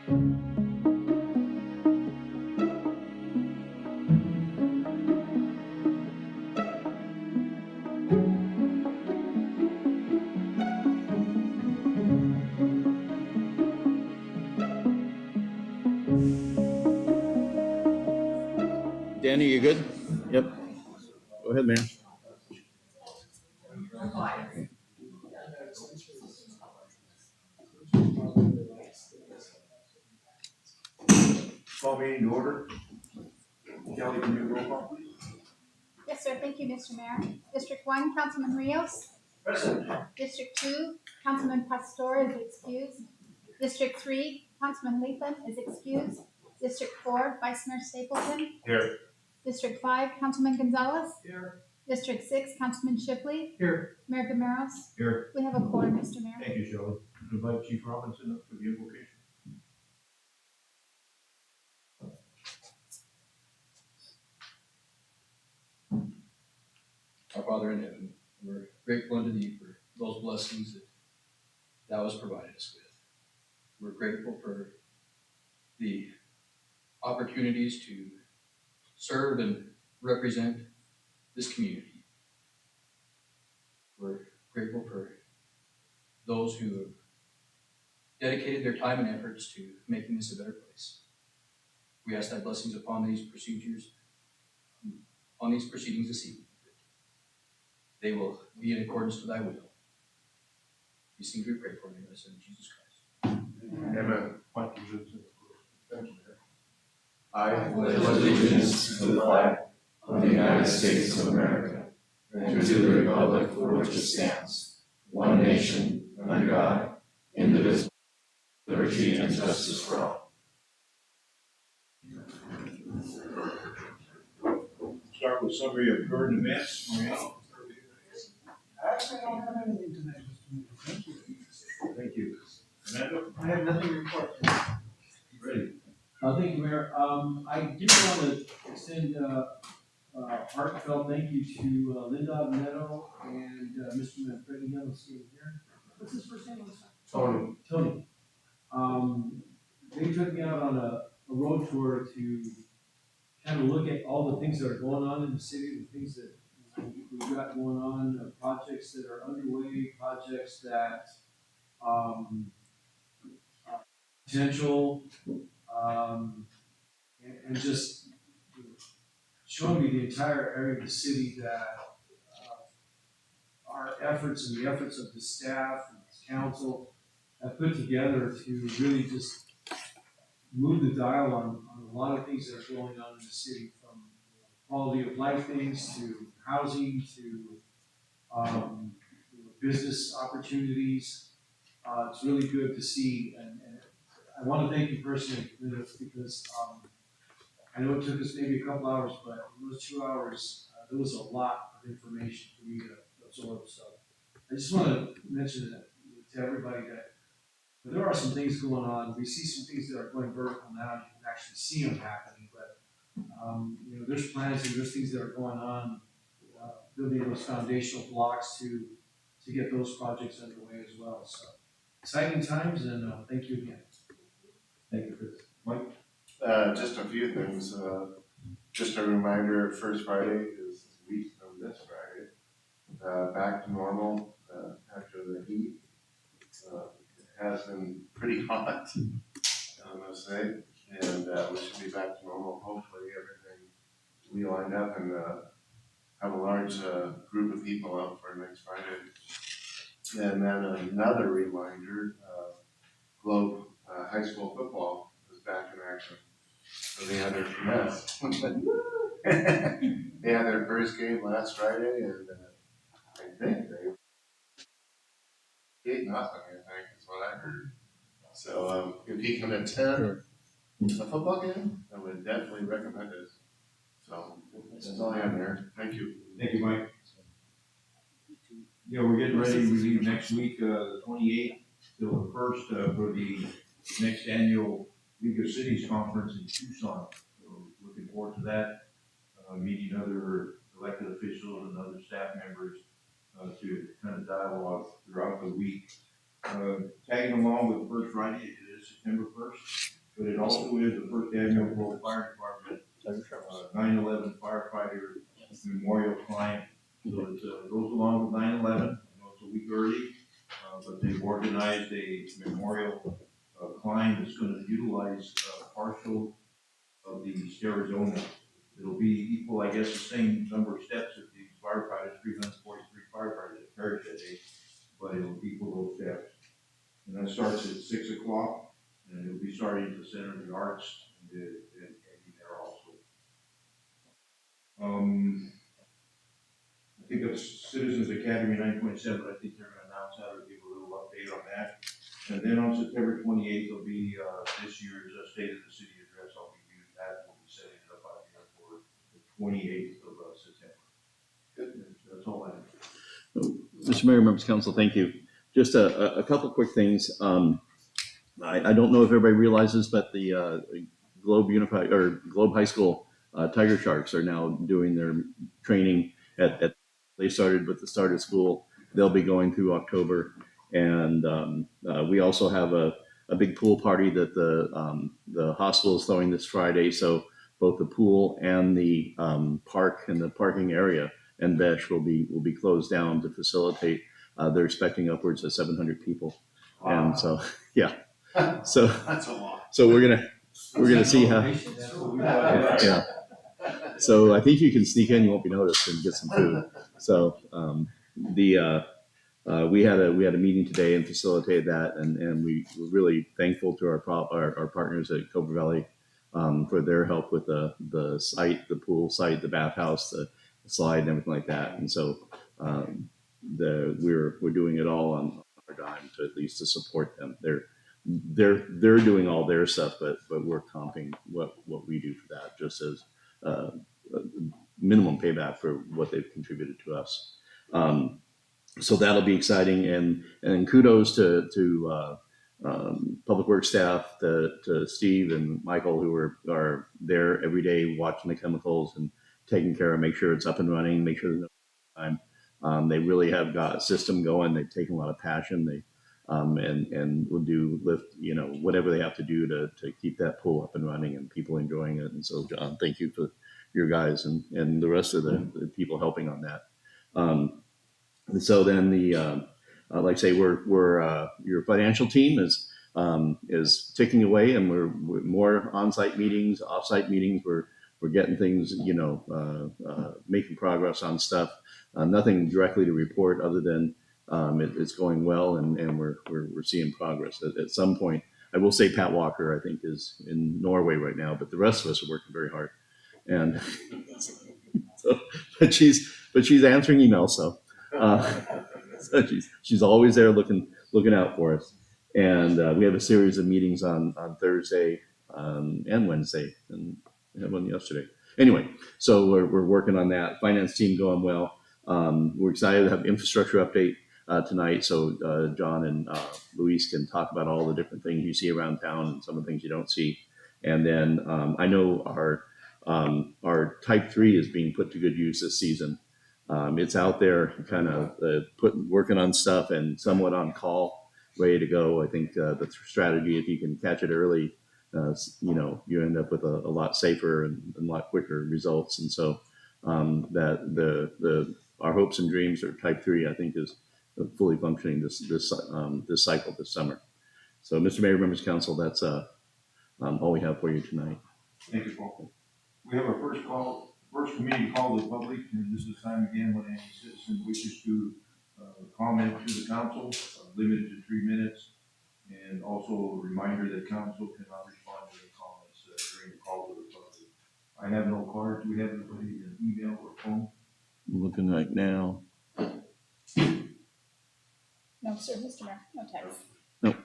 Danny, you good? Yep. Go ahead, man. Call meeting to order. Kelly, can you roll call, please? Yes, sir. Thank you, Mr. Mayor. District 1, Councilman Rios. Present. District 2, Councilman Pastor is excused. District 3, Councilman Latham is excused. District 4, Vice Mayor Stapleton. Here. District 5, Councilman Gonzalez. Here. District 6, Councilman Shipley. Here. Mayor Gameros. Here. We have a quorum, Mr. Mayor. Thank you, Shelley. Invite Chief Robinson up for the invocation. Our Father in heaven, we're grateful unto thee for those blessings that thou hast provided us with. We're grateful for the opportunities to serve and represent this community. We're grateful for those who have dedicated their time and efforts to making this a better place. We ask thy blessings upon these proceedings this evening. They will be in accordance to thy will. These things we pray for in the name of Jesus Christ. Amen. Mike, you should say I pledge allegiance to the flag of the United States of America and to the republic for which it stands, one nation, under God, indivisible, with liberty and justice for all. Start with summary of current events. Mariano. Actually, I don't have anything tonight, Mr. Mayor. Thank you. Thank you. Amanda, I have nothing to report. ready? Thank you, Mayor. I did want to extend heartfelt thank you to Linda Neto and Mr. Manfredi Hill is here. What's his first name? Tony. Tony. They took me out on a road tour to kind of look at all the things that are going on in the city, the things that we've got going on, projects that are underway, projects that potential, and just showing me the entire area of the city that our efforts and the efforts of the staff and the council have put together to really just move the dial on a lot of things that are going on in the city, from quality of life things to housing to business opportunities. It's really good to see, and I want to thank you personally, Linda, because I know it took us maybe a couple hours, but in those 2 hours, there was a lot of information for me to absorb. So I just want to mention that to everybody that there are some things going on. We see some things that are going vertical now. You can actually see them happening, but there's plans and there's things that are going on, building those foundational blocks to get those projects underway as well. So exciting times, and thank you again. Thank you, Chris. Mike? Just a few things. Just a reminder, First Friday is this week from this Friday. Back to normal after the heat. It has been pretty hot, I must say, and we should be back to normal. Hopefully, everything we lined up and have a large group of people out for next Friday. And then another reminder: Globe High School football is back in action. So they had their first game last Friday, and I think they 8-0. I think is what I heard. So if you can attend a football game, I would definitely recommend it. So that's all I have there. Thank you. Thank you, Mike. Yeah, we're getting ready. We leave next week, the 28th till the 1st for the next annual League of Cities Conference in Tucson. So looking forward to that. Meeting other elected officials and other staff members to kind of dialogue throughout the week. Tagging along with the first Friday, it is September 1st. but it also is the first annual Grove Fire Department 9/11 firefighter memorial climb. So it goes along with 9/11. I know it's a week early, but they've organized a memorial climb that's going to utilize partial of the Arizona. It'll be equal, I guess, the same number of steps as these firefighters, 343 firefighters that perished that day, but it'll equal those steps. And that starts at 6 o'clock, and it'll be starting at the Center of the Arts and ending there also. I think of Citizens Academy 9.7, I think they're gonna announce that or give a little update on that. And then on September 28th will be this year's State of the City address. I'll be doing that. We'll be setting it up out here for the 28th of September. Good. That's all I have. Mr. Mayor, members of council, thank you. Just a couple quick things. I don't know if everybody realizes, but the Globe Unified or Globe High School Tiger Sharks are now doing their training they started with the start of school. They'll be going through October. And we also have a big pool party that the hospital is throwing this Friday. So both the pool and the park and the parking area and Besh will be closed down to facilitate. They're expecting upwards of 700 people. Wow. And so, yeah. So That's a lot. So we're gonna see how. Yeah. So I think you can sneak in. You won't be noticed and get some food. So we had a meeting today and facilitated that, and we were really thankful to our partners at Cobra Valley for their help with the site, the pool site, the bathhouse, the slide, and everything like that. And so we're doing it all on our dime to at least to support them. They're doing all their stuff, but we're comping what we do for that, just as minimum payback for what they've contributed to us. So that'll be exciting, and kudos to public works staff, to Steve and Michael, who are there every day watching the chemicals and taking care of, make sure it's up and running, make sure there's no time. They really have got a system going. They've taken a lot of passion. They and will do lift, whatever they have to do to keep that pool up and running and people enjoying it. And so, John, thank you for your guys and the rest of the people helping on that. And so then like I say, we're your financial team is ticking away, and we're more on-site meetings, off-site meetings. We're getting things, making progress on stuff. Nothing directly to report other than it's going well, and we're seeing progress. At some point, I will say Pat Walker, I think, is in Norway right now, but the rest of us are working very hard. And so, but she's answering emails, so she's always there looking out for us. And we have a series of meetings on Thursday and Wednesday, and we had one yesterday. Anyway, so we're working on that. Finance team going well. We're excited to have infrastructure update tonight, so John and Luis can talk about all the different things you see around town and some of the things you don't see. And then I know our Type 3 is being put to good use this season. It's out there kind of working on stuff and somewhat on call, ready to go. I think the strategy, if you can catch it early, you end up with a lot safer and a lot quicker results. And so our hopes and dreams are Type 3, I think, is fully functioning this cycle this summer. So, Mr. Mayor, members of council, that's all we have for you tonight. Thank you, Paul. We have our first committee call to the public, and this is the time again when any citizen wishes to comment to the council, limited to 3 minutes. And also a reminder that council cannot respond to the comments during the call to the public. I have no card. Do we have anybody in email or phone? I'm looking right now. No, sir, Mr. Mayor, no text. Nope.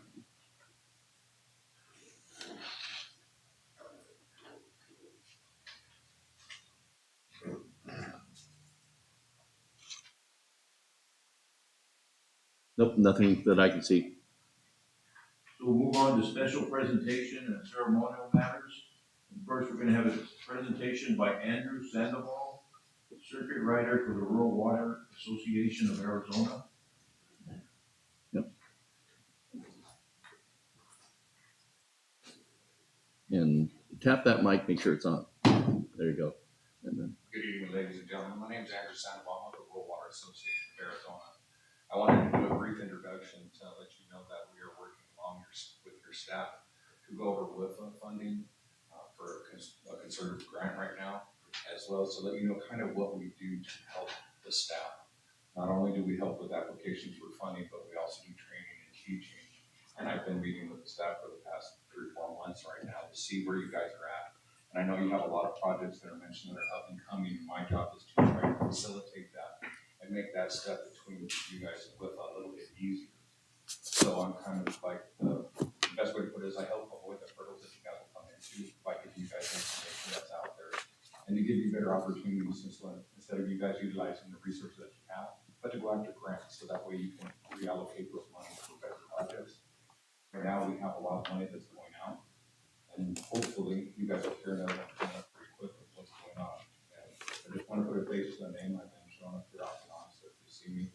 Nope, nothing that I can see. So we'll move on to special presentation and ceremonial matters. And first, we're going to have a presentation by Andrew Sandoval, circuit rider for the Rural Water Association of Arizona. Yep. And tap that mic, make sure it's on. There you go. And then, Good evening, ladies and gentlemen. My name is Andrew Sandoval with the Rural Water Association of Arizona. I wanted to do a brief introduction to let you know that we are working along with your staff to go over WIFA funding for a conservative grant right now, as well as to let you know kind of what we do to help the staff. Not only do we help with applications for funding, but we also do training and teaching. And I've been meeting with the staff for the past 3 or 4 months right now to see where you guys are at. And I know you have a lot of projects that are mentioned that are up and coming, and my job is to try to facilitate that and make that step between you guys and WIFA a little bit easier. So I'm kind of like, the best way to put it is I help avoid the hurdles that you guys will come into by giving you guys information that's out there. And to give you better opportunities instead of you guys utilizing the resources that you have, but to go after grants so that way you can reallocate those money for better projects. Right now we have a lot of money that's going out. And hopefully, you guys will hear that pretty quick with what's going on. And I just want to put a face to the name. I've been showing up here off and on, so if you see me,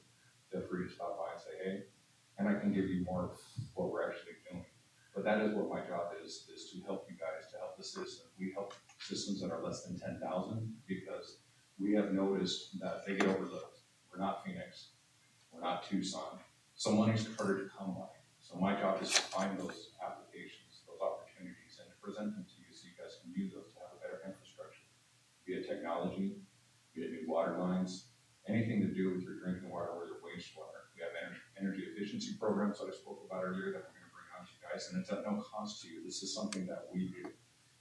feel free to stop by and say, hey, and I can give you more of what we're actually doing. But that is what my job is to help you guys, to help the citizens. We help systems that are less than 10,000 because we have noticed that they get overlooked. We're not Phoenix, we're not Tucson, so money's harder to come by. So my job is to find those applications, those opportunities, and to present them to you so you guys can use those to have a better infrastructure, be it technology, be it new water lines, anything to do with your drinking water or your wastewater. We have energy efficiency programs that I spoke about earlier that we're going to bring on to you guys, and it's at no cost to you. This is something that we do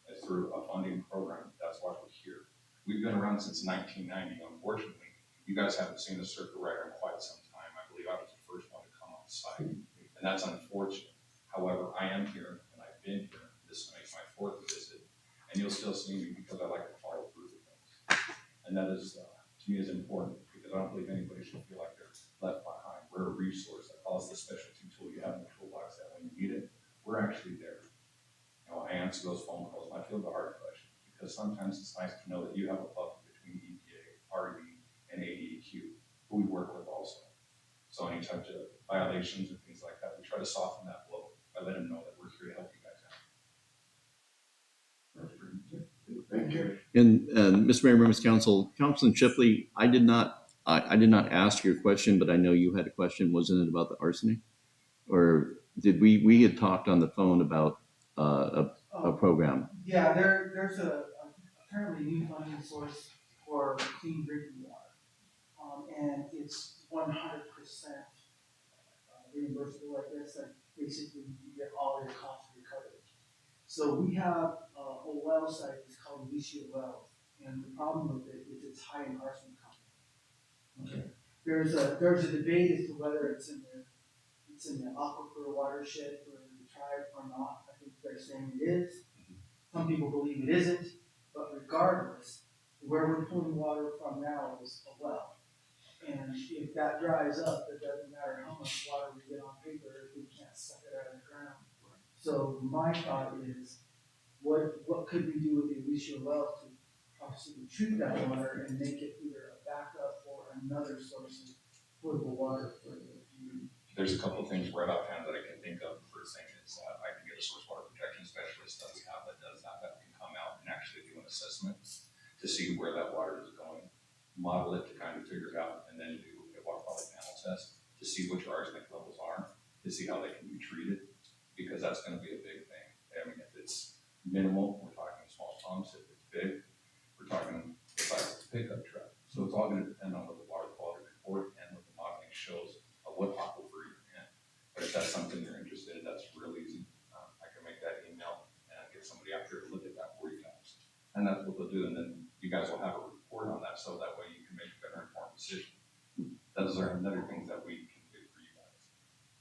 as through a funding program. That's why we're here. We've been around since 1990. Unfortunately, you guys haven't seen the circuit rider in quite some time. I believe I was the first one to come on site, and that's unfortunate. However, I am here, and I've been here. This will make my 4th visit, and you'll still see me because I like to follow through with things. And that is, to me, is important because I don't believe anybody should feel like they're left behind. We're a resource. I call us the specialty tool you have in the toolbox that when you need it, we're actually there. You know, I answer those phone calls, and I feel the hard questions because sometimes it's nice to know that you have a buffer between EPA, RD, and ADEQ, who we work with also. So any types of violations and things like that, we try to soften that blow by letting them know that we're here to help you guys out. That's pretty much it. Thank you. and Mr. Mayor, members of council, Councilman Shipley, I did not ask your question, but I know you had a question. Wasn't it about the arsenic? Or did we had talked on the phone about a program? Yeah, there's a apparently new funding source for clean drinking water. And it's 100% reimbursable, I guess, and basically you get all your costs recovered. So we have a well site, it's called Alicia Well, and the problem with it is it's high in arsenic content. Okay. There's a debate as to whether it's in the aquifer watershed for the tribe or not. I think they're saying it is. Some people believe it isn't, but regardless, where we're pulling water from now is a well. And if that dries up, it doesn't matter how much water we get on paper if we can't suck it out of the ground. So my thought is, what could we do with the Alicia well to obviously treat that water and make it either a backup or another source of potable water for the community? There's a couple of things right offhand that I can think of. First thing is I can get a source water protection specialist that we have that does that can come out and actually do an assessment to see where that water is going, model it to kind of figure it out, and then do a water quality panel test to see what your arsenic levels are, to see how they can be treated, because that's going to be a big thing. I mean, if it's minimal, we're talking small pumps. If it's big, we're talking the size of a pickup truck. So it's all going to depend on what the water quality report and what the modeling shows of what aquifer you're in. But if that's something you're interested in, that's real easy. I can make that email and get somebody out here to look at that for you guys. And that's what they'll do. And then you guys will have a report on that so that way you can make a better informed decision. Those are another things that we can do for you guys.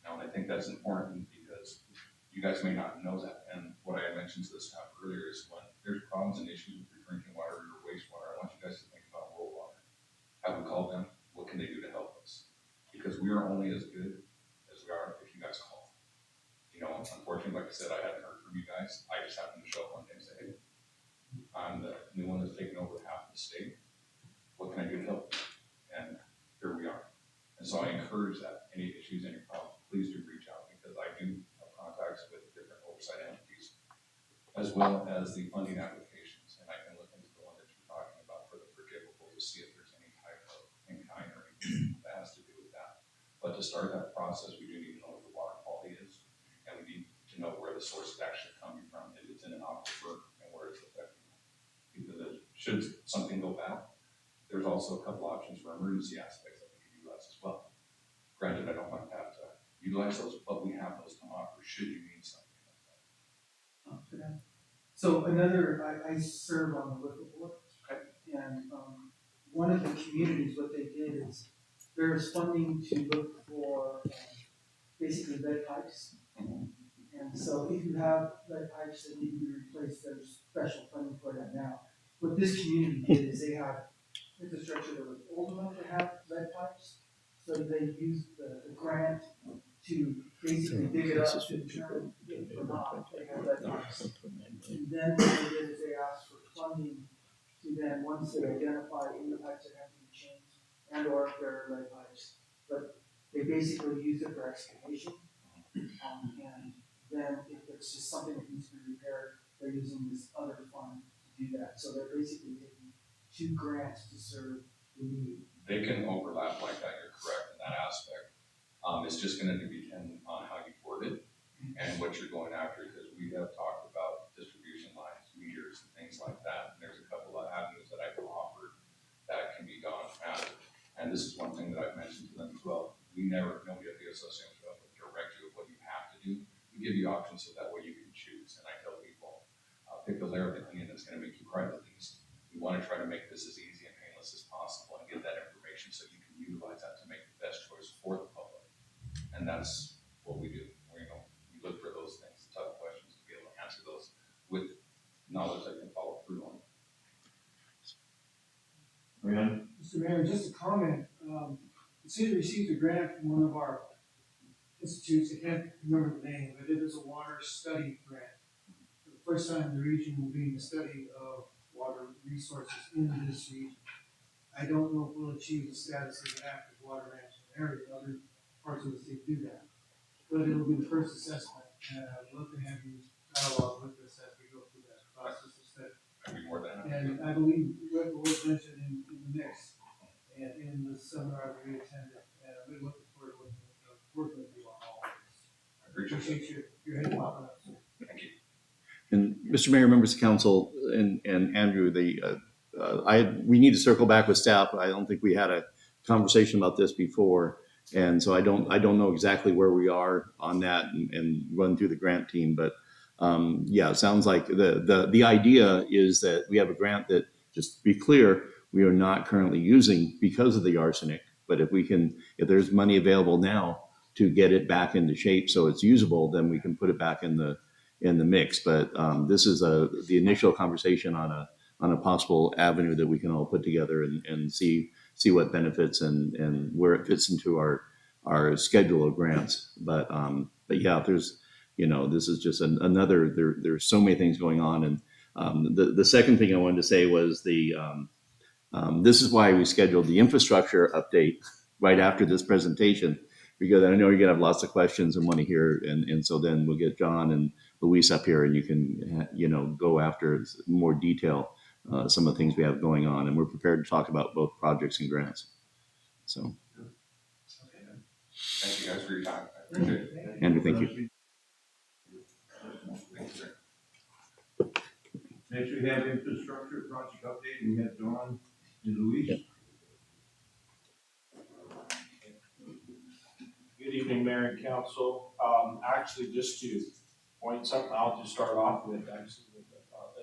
Now, and I think that's important because you guys may not know that. And what I mentioned to the staff earlier is when there's problems and issues with your drinking water or your wastewater, I want you guys to think about rural water. Have them call them. What can they do to help us? Because we are only as good as we are if you guys call. You know, unfortunately, like I said, I hadn't heard from you guys. I just happened to show up one day and say, hey, I'm the new one that's taking over half the state. What can I do to help? And here we are. And so I encourage that any issues, any problems, please do reach out because I do have contacts with different oversight entities as well as the funding applications. And I can look into the one that you're talking about for the forgivable to see if there's any type of in-kind or anything that has to do with that. But to start that process, we do need to know what the water quality is, and we need to know where the source is actually coming from, if it's in an aquifer and where it's affecting it. Because should something go bad, there's also a couple options for emergency aspects that we can utilize as well. Granted, I don't want to have to utilize those, but we have those to offer should you need something like that. So I serve on the liquor board. And, one of the communities, what they did is there's funding to look for, basically lead pipes. And so if you have lead pipes that need to be replaced, there's special funding for that now. What this community did is they had infrastructure that was old enough to have lead pipes. So they used the grant to basically dig it up to determine if or not they had lead pipes. And then what they did is they asked for funding to then, once they identify any pipes that have to be changed and or if there are lead pipes. But they basically used it for excavation. And then if it's just something that needs to be repaired, they're using this other fund to do that. So they're basically taking two grants to serve the need. They can overlap like that, you're correct in that aspect. It's just gonna depend on how you word it and what you're going after, because we have talked about distribution lines, meters, and things like that. And there's a couple of avenues that I can offer that can be gone at. And this is one thing that I've mentioned to them as well. Nobody at the association will direct you of what you have to do. We give you options so that way you can choose. And I tell people, pick the layer of the onion that's gonna make you cry the least. We wanna try to make this as easy and painless as possible and get that information so you can utilize that to make the best choice for the public. And that's what we do. We look for those things, tough questions, to be able to answer those with knowledge that can follow through on. Mr. Mayor, just a comment, the city received a grant from one of our institutes, I can't remember the name, but it is a water study grant. For the first time in the region will be the study of water resources in this region. I don't know if we'll achieve the status of an active water management area, other parts of the state do that. But it'll be the first assessment, and I'd love to have you dialogue with us as we go through that process of study. I'd be more than happy. And I believe what was mentioned in the mix and in the seminar that we attended, and I'm really looking forward to working with you on all of this. I appreciate it. Your head popping up, sir. Thank you. And Mr. Mayor, members of council, and Andrew, we need to circle back with staff. I don't think we had a conversation about this before, and so I don't know exactly where we are on that and run through the grant team. But yeah, it sounds like the idea is that we have a grant that, just to be clear, we are not currently using because of the arsenic. But if there's money available now to get it back into shape so it's usable, then we can put it back in the mix. But this is the initial conversation on a possible avenue that we can all put together and see what benefits and where it fits into our schedule of grants. But yeah, this is just another. There's so many things going on, and the second thing I wanted to say was this is why we scheduled the infrastructure update right after this presentation, because I know you're gonna have lots of questions and want to hear, and so then we'll get John and Luis up here, and you can go after more detail some of the things we have going on, and we're prepared to talk about both projects and grants. So, Thank you guys for your time. I appreciate it. Andrew, thank you. Thank you, sir. Next, we have infrastructure project update. We have John and Luis. Good evening, Mayor and Council. Actually, just to point something out to start off with, actually, with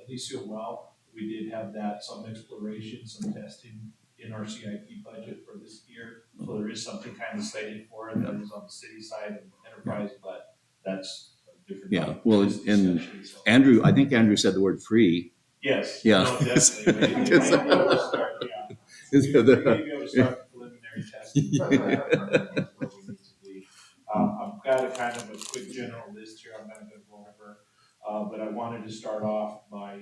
Alicia Well, we did have some exploration, some testing in our CIP budget for this year. So there is something kind of slated for it that is on the city side and enterprise, but that's a different. Yeah, well, and discussion, so. Andrew, I think Andrew said the word free. Yes. Yeah. No, definitely. Maybe able to start, yeah. Maybe able to start the preliminary testing. Where we need to be. I've got a kind of a quick general list here I'm not gonna go over. But I wanted to start off by,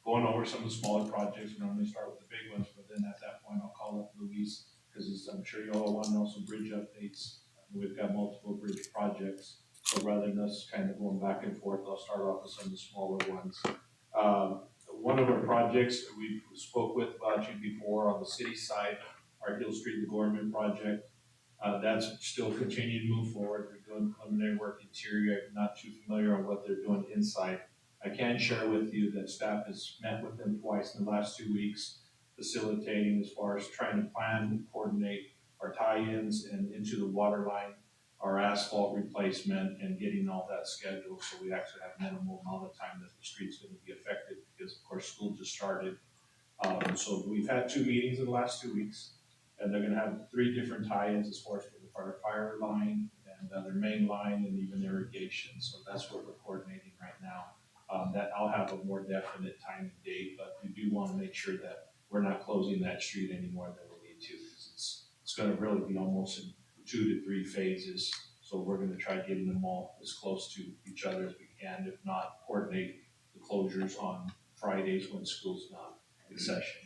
going over some of the smaller projects. We normally start with the big ones, but then at that point I'll call up Luis, because I'm sure you all want to know some bridge updates. We've got multiple bridge projects So rather than us kind of going back and forth, I'll start off with some of the smaller ones. One of our projects that we spoke with about you before on the city side, our Hill Street, the Gorman project, that's still continuing to move forward. We're doing preliminary work interior. I'm not too familiar on what they're doing inside. I can share with you that staff has met with them twice in the last 2 weeks, facilitating as far as trying to plan and coordinate our tie-ins and into the water line, our asphalt replacement, and getting all that scheduled, so we actually have minimal amount of time that the street's gonna be affected, because of course, school just started. So we've had 2 meetings in the last 2 weeks, and they're gonna have 3 different tie-ins as far as for the fire line, and their main line, and even irrigation, so that's what we're coordinating right now. That I'll have a more definite time and date, but we do wanna make sure that we're not closing that street any more than we need to, because it's gonna really be almost in 2 to 3 phases. So we're gonna try getting them all as close to each other as we can, if not coordinate the closures on Fridays when school's not in session.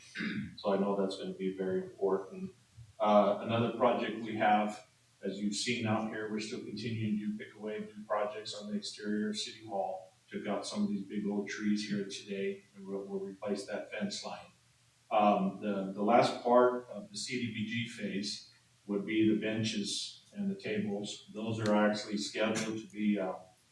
So I know that's gonna be very important. Another project we have, as you've seen out here, we're still continuing to pick away, do projects on the exterior of City Hall. Took out some of these big old trees here today, and we'll replace that fence line. The last part of the CDBG phase would be the benches and the tables. Those are actually scheduled to be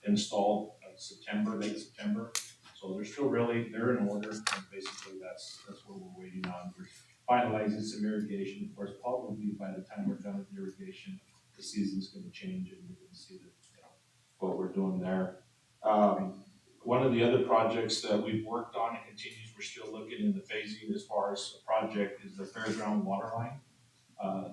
installed September, late September. So they're in order, and basically that's what we're waiting on. We're finalizing some irrigation. Of course, probably by the time we're done with irrigation, the season's gonna change, and we're gonna see what we're doing there. One of the other projects that we've worked on and continues, we're still looking in the phasing as far as a project, is the fairground water line.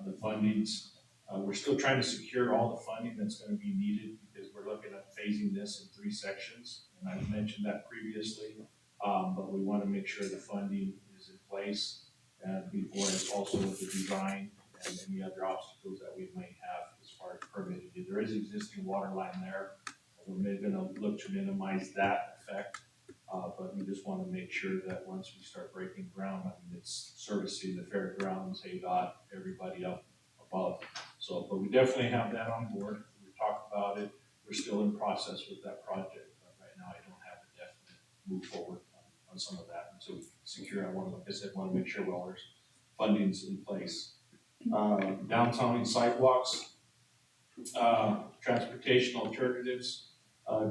The fundings, we're still trying to secure all the funding that's gonna be needed, because we're looking at phasing this in 3 sections. And I've mentioned that previously, but we wanna make sure the funding is in place, before it's also the design and any other obstacles that we might have as far as permitting. There is existing water line there. We're gonna look to minimize that effect, but we just wanna make sure that once we start breaking ground, I mean, it's servicing the fairgrounds, ADOT, everybody up above. So, but we definitely have that on board. We've talked about it. We're still in process with that project, but right now I don't have a definite move forward on some of that until we secure. Like I said, wanna make sure all our funding's in place. Downtown sidewalks, transportation alternatives.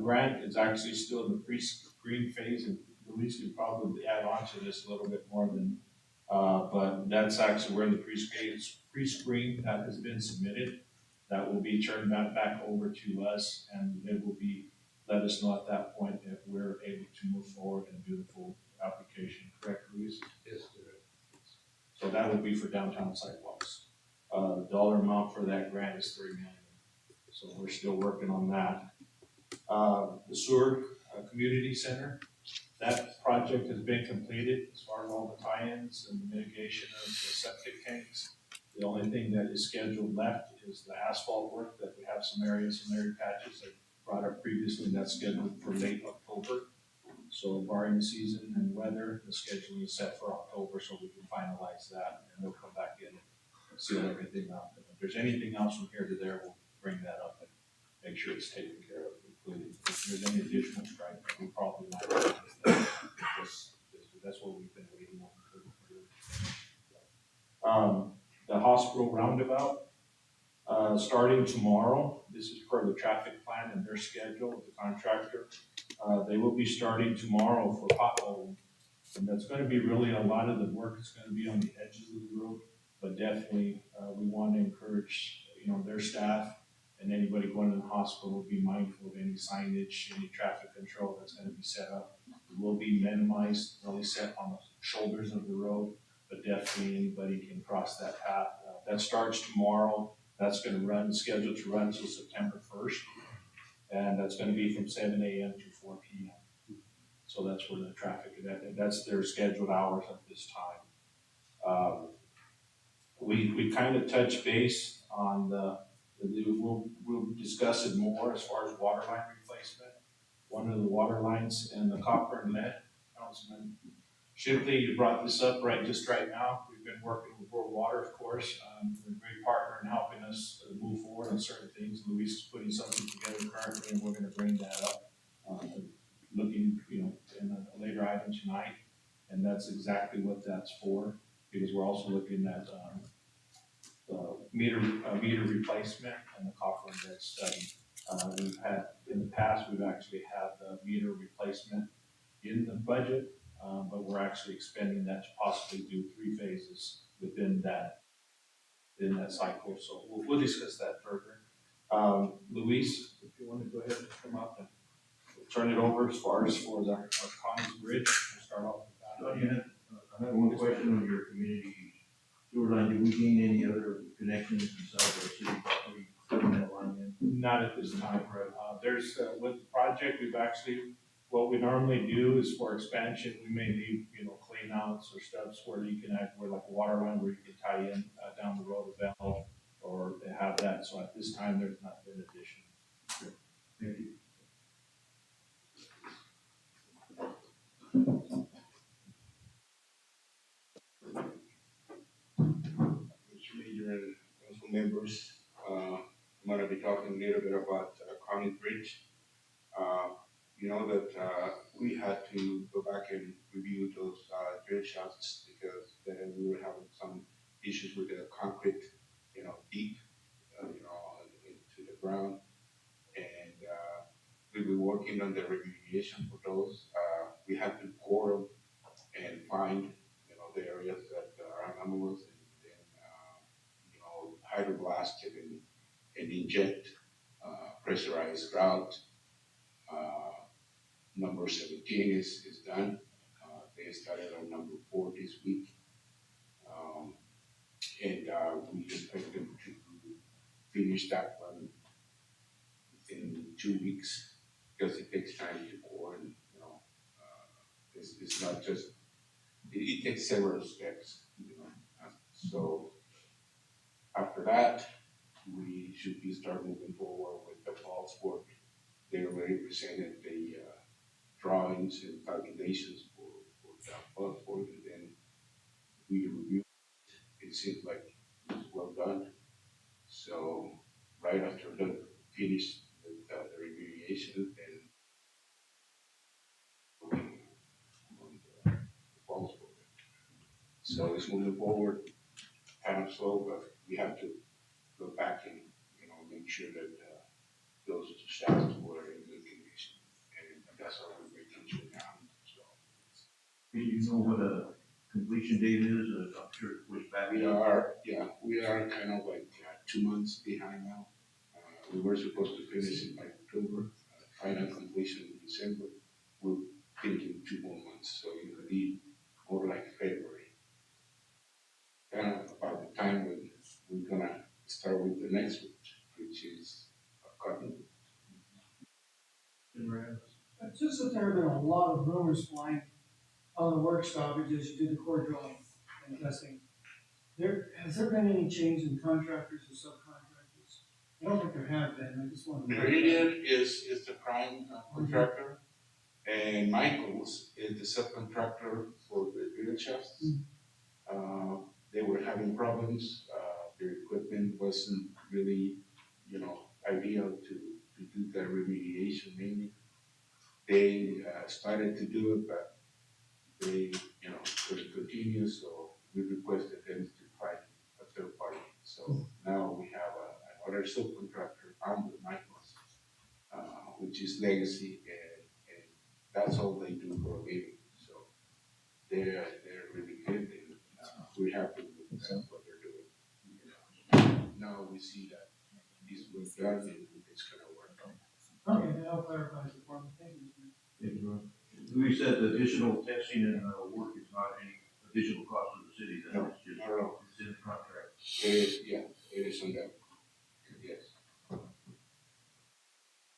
Grant is actually still in the pre-screen phase, and Luis could probably add on to this a little bit more than, but that's actually where the pre-screen that has been submitted. That will be turned back over to us, and it will be, let us know at that point if we're able to move forward and do the full application, correct, Luis? Yes, correct. So that would be for downtown sidewalks. The dollar amount for that grant is $3 million, so we're still working on that. The sewer community center, that project has been completed as far as all the tie-ins and the mitigation of the septic tanks. The only thing that is scheduled left is the asphalt work, that we have some area patches that brought up previously, and that's scheduled for late October. So barring the season and weather, the scheduling is set for October, so we can finalize that, and they'll come back in and seal everything up. And if there's anything else from here to there, we'll bring that up and make sure it's taken care of. If there's any additional strike, we probably not. That's what we've been waiting on. The hospital roundabout, starting tomorrow, this is per the traffic plan and their schedule with the contractor. They will be starting tomorrow for potholing. And that's gonna be really, a lot of the work is gonna be on the edges of the road, but definitely, we wanna encourage, their staff and anybody going to the hospital will be mindful of any signage, any traffic control that's gonna be set up. It will be minimized, really set on the shoulders of the road, but definitely anybody can cross that path. That starts tomorrow. That's gonna scheduled to run until September 1st. And that's gonna be from 7 a.m. to 4 p.m. So that's where the traffic, that's their scheduled hours at this time. We kind of touch base on we'll discuss it more as far as water line replacement. One of the water lines and the copper and lead, Councilman Shipley, you brought this up just right now. We've been working with World Water, of course. They're a great partner in helping us move forward on certain things. Luis is putting something together currently, and we're gonna bring that up. Looking, in a later item tonight, and that's exactly what that's for, because we're also looking at, meter replacement and the copper index study. We've had, in the past, we've actually had the meter replacement in the budget, but we're actually expending that to possibly do 3 phases within that cycle, so we'll discuss that further. Luis, if you want to go ahead and come up and we'll turn it over as far as for our Connie's Bridge, we'll start off with that. I have one question on your community sewer line. Did we gain any other connections besides our city property putting that line in? Not at this time. There's, with the project, what we normally do is for expansion, we may leave, clean outs or steps where you can add, where like a water line where you can tie in, down the road a valve, or they have that, so at this time, there's not been addition. Thank you. Mr. Major and council members, I'm gonna be talking a little bit about County Bridge. You know that we had to go back and review those drill shots because then we were having some issues with the concrete, deep, into the ground. And we were working on the remediation for those. We had to core them and find, the areas that are anomalous, and then, hydroblast it and inject pressurized grout. Number 17 is done. They started on number 4 this week. And we expect them to finish that one within 2 weeks because it takes time to core, and it's not just, it takes several steps, So after that, we should be start moving forward with the false work. They already presented the drawings and calculations for that false work, and then we reviewed it. It seemed like it was well done. So right after the finish with the remediation, then working on the false work. So it's moving forward, kind of slow, but we have to go back and, make sure that those shafts were in good condition, and that's what we're making sure now, so. Do you know what a completion date is? I'm sure it pushed back. We are kind of like 2 months behind now. We were supposed to finish it by October, final completion in December. We're thinking 2 more months, so it could be more like February. Kind of about the time when we're gonna start with the next one, which is cotton. It's just that there have been a lot of rumors flying on the work stoppage as you did the core drilling and testing. Has there been any change in contractors or subcontractors? I don't think there have been, I just want to. Meridian is the prime contractor, and Michaels is the subcontractor for the drill shafts. They were having problems, their equipment wasn't really, ideal to do the remediation mainly. They started to do it, but they, couldn't continue, so we requested them to find a third party. So now we have another subcontractor under Michaels, which is Legacy, and that's all they do for a living. So they're really good, and we're happy with what they're doing. Now we see that this was done, and it's gonna work out. Okay, that clarifies the form, thank you. Thank you, Ron. Louis said the additional testing and work is not any additional cost to the city, No, that's just, not at all. it's in the contract. It is, it is on that, yes.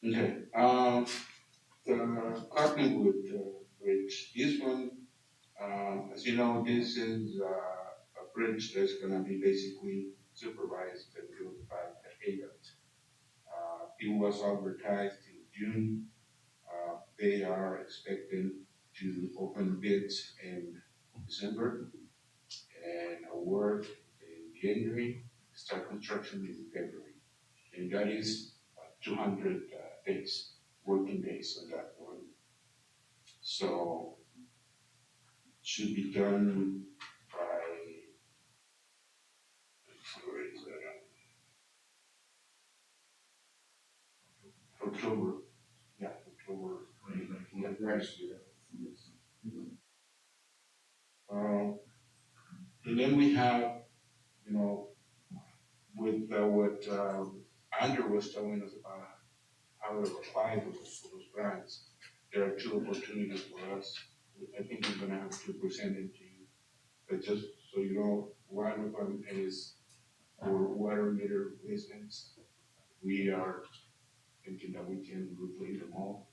Okay, the Cottonwood Bridge, this one, as you know, this is a bridge that's gonna be basically supervised and built by the ADOT. It was advertised in June. They are expecting to open bids in December, and award in January, start construction in February. And that is 200 days, working days on that one. So should be done by, where is that? October, yeah, October. Yeah, next year. And then we have, you know, with what Andrew was telling us about how to apply for those grants, there are two opportunities for us. I think I'm gonna have to present it to you. But just so you know, one of them is for water meter replacements. We are thinking that we can replace them all.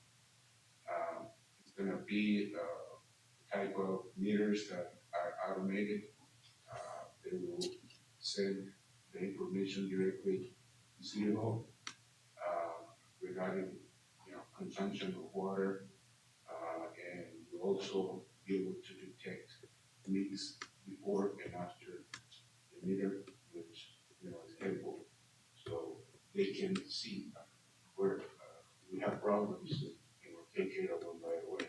It's gonna be type of meters that are automated. They will send the information directly to City Hall regarding, you know, consumption of water, and we'll also be able to detect leaks before and after the meter, which, you know, is helpful. So they can see where we have problems and, you know, take care of them right away.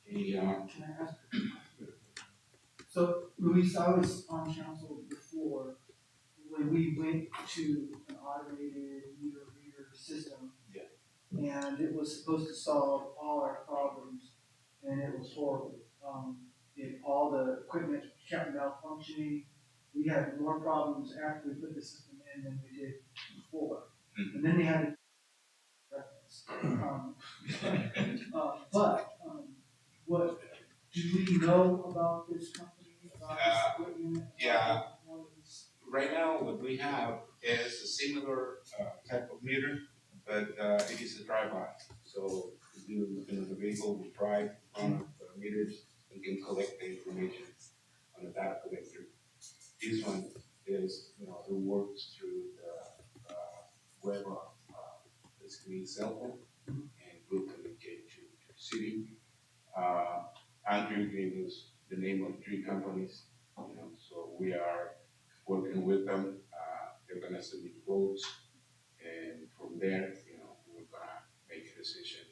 Can I ask? So, Luis, I was on council before, when we went to an automated meter reader system. Yeah. And it was supposed to solve all our problems, and it was horrible. All the equipment kept malfunctioning. We had more problems after we put the system in than we did before. And then they had what, do we know about this company, about this equipment? Yeah. Right now, what we have is a similar type of meter, but it is a drive-by. So you know, the vehicle will drive on the meters and can collect the information on the data collector. This one is, you know, it works through the web, basically cell phone, and will communicate to the city. Andrew gave us the name of 3 companies, you know, so we are working with them. They're gonna submit quotes, and from there, you know, we're gonna make a decision,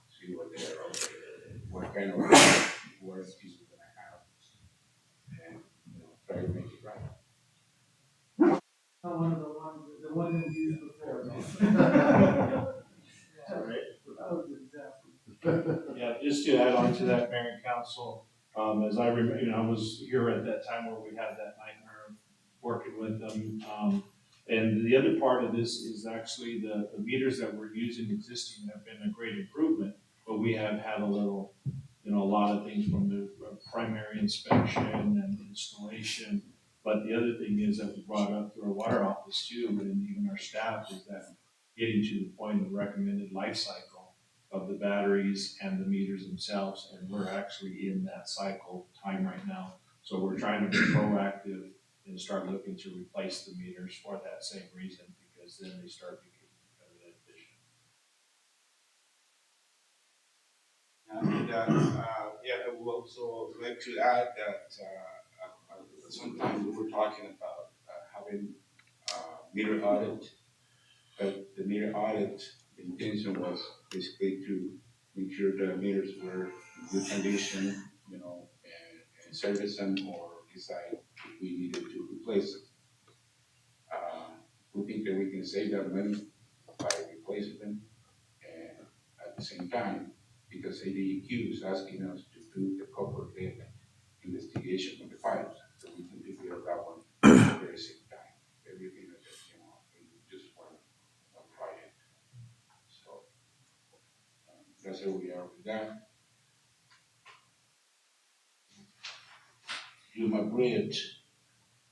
see what they are offering, what kind of warranties we're gonna have, and, you know, try to make it right. Not one of the one that we used before, no. Right. That was exactly. Yeah, just to add on to that, Mayor and Council, as I remember, you know, I was here at that time where we had that nightmare of working with them. And the other part of this is actually the meters that we're using existing have been a great improvement, but we have had a little, you know, a lot of things from the primary inspection and installation. But the other thing is that we brought up through our water office too, and even our staff, is that getting to the point of recommended life cycle of the batteries and the meters themselves, and we're actually in that cycle time right now. So we're trying to be proactive and start looking to replace the meters for that same reason, because then they start becoming inefficient. And yeah, I would also like to add that sometimes we were talking about having meter audit, but the meter audit, the intention was basically to make sure the meters were in good condition, you know, and service them or decide if we needed to replace them. We think that we can save that money by replacing them, and at the same time, because ADEQ is asking us to do the corporate data investigation on the pipes, so we can take care of that one at the very same time. Everything that, you know, in just one project. So that's where we are with that. Yuma Bridge,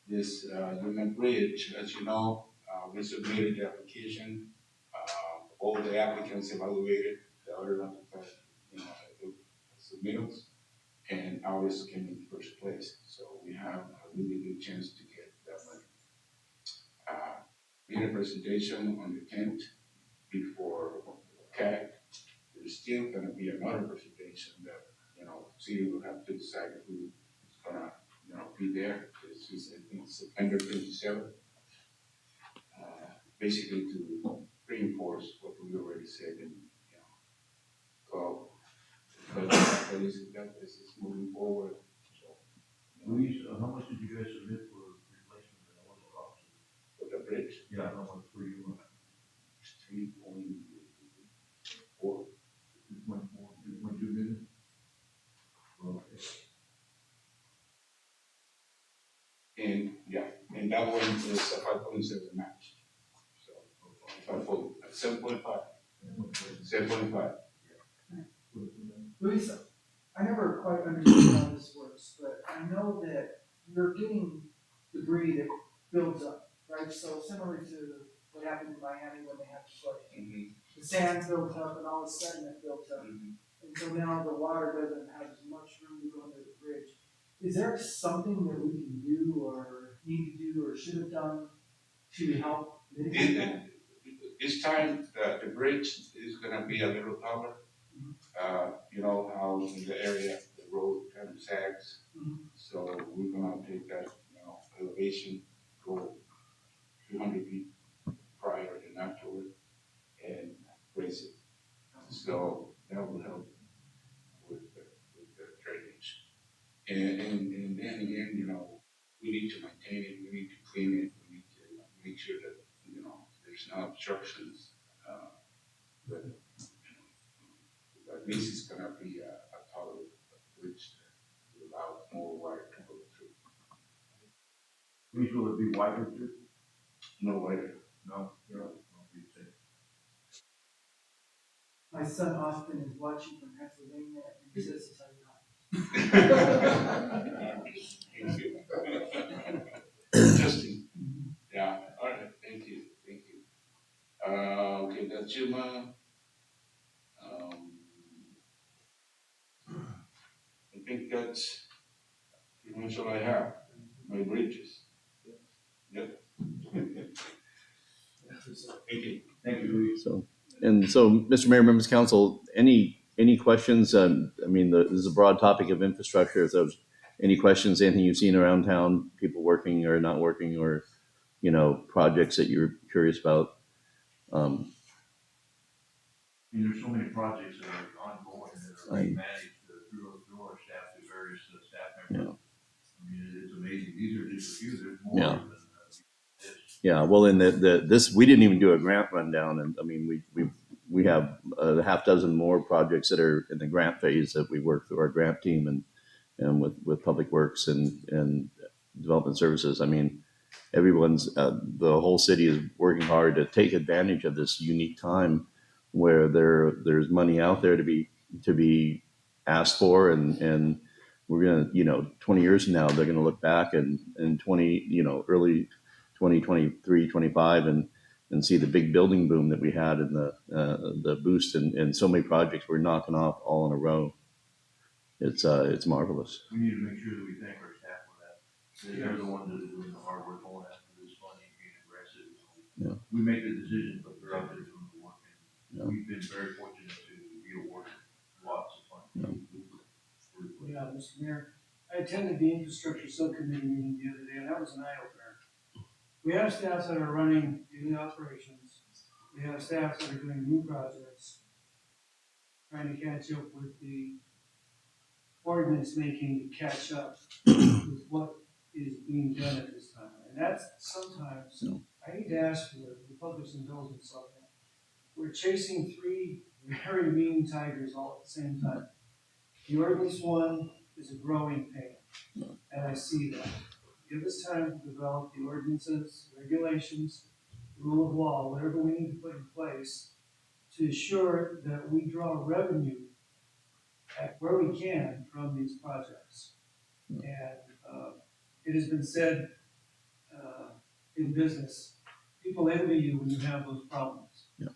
this Yuma Bridge, as you know, we submitted the application. All the applicants evaluated the order of the, you know, the submittals, and ours came in first place. So we have a really good chance to get that money. We had a presentation on the 10th before CAC. There's still gonna be another presentation that, you know, city will have to decide who is gonna be there. This is, I think, September 27th. Basically to reinforce what we already said in, call. But this is moving forward. So, Luis, how much did you guys submit for replacement of the oil officer? for the bridge, Yeah, how much were you on? 3.4. 2.4, 2.2 million? Okay. And and that one is a 5.7 match. So 7.5. 7.5. Luis, I never quite understood how this works, but I know that you're getting debris that builds up, right? So similar to what happened in Miami when they had the flood. The sand built up and all of a sudden it built up. And so now the water doesn't have as much room to go under the bridge. Is there something that we can do or need to do or should have done to help mitigate that? This time, the bridge is gonna be a little taller. You know how in the area, the road kind of sags. So we're gonna take that, elevation, go 200 feet prior and afterward, and raise it. So that will help with the drainage. And then again, we need to maintain it, we need to clean it, we need to make sure that, there's no obstructions. But at least it's gonna be a taller bridge to allow more water to go through. Luis, will it be wider too? No wider. No, no, be safe. My son Austin is watching from Pennsylvania and he says it's not. Thank you. Justin. Yeah, all right, thank you. Okay, that's Yuma. I think that's pretty much all I have, my bridges. Yep. Thank you. Thank you, Luis. So, Mr. Mayor, members of council, any questions? I mean, this is a broad topic of infrastructure. If there's any questions, anything you've seen around town, people working or not working, or, projects that you're curious about? I mean, there's so many projects that are ongoing that are being managed through our staff, through various staff members. I mean, it's amazing. These are just a few, there's more Yeah. than this. Yeah, well, in this, we didn't even do a grant rundown, and I mean, we have a half dozen more projects that are in the grant phase that we work through our grant team and with Public Works and Development Services. I mean, everyone's the whole city is working hard to take advantage of this unique time where there's money out there to be asked for, and we're gonna 20 years from now they're gonna look back and 20 early 2023, 25 and see the big building boom that we had in the boost and so many projects we're knocking off all in a row. It's marvelous. We need to make sure that we thank our staff for that. They're the ones that are doing the hard work, going after this money and being aggressive. Yeah. We make the decisions, but they're out there doing the work. And Yeah. we've been very fortunate to be awarded lots of funds. Yeah, Mr. Mayor, I attended the infrastructure subcommittee meeting the other day, and that was an eye opener. We have staffs that are running daily operations. We have staffs that are doing new projects, trying to catch up with the ordinance making to catch up with what is being done at this time. And that's sometimes, I hate to ask for the public's indulgence on that. We're chasing three very mean tigers all at the same time. The ordinance one is a growing pain, and I see that. Give us time to develop the ordinances, regulations, rule of law, whatever we need to put in place to ensure that we draw revenue at where we can from these projects. And it has been said in business, people envy you when you have those problems. Yeah.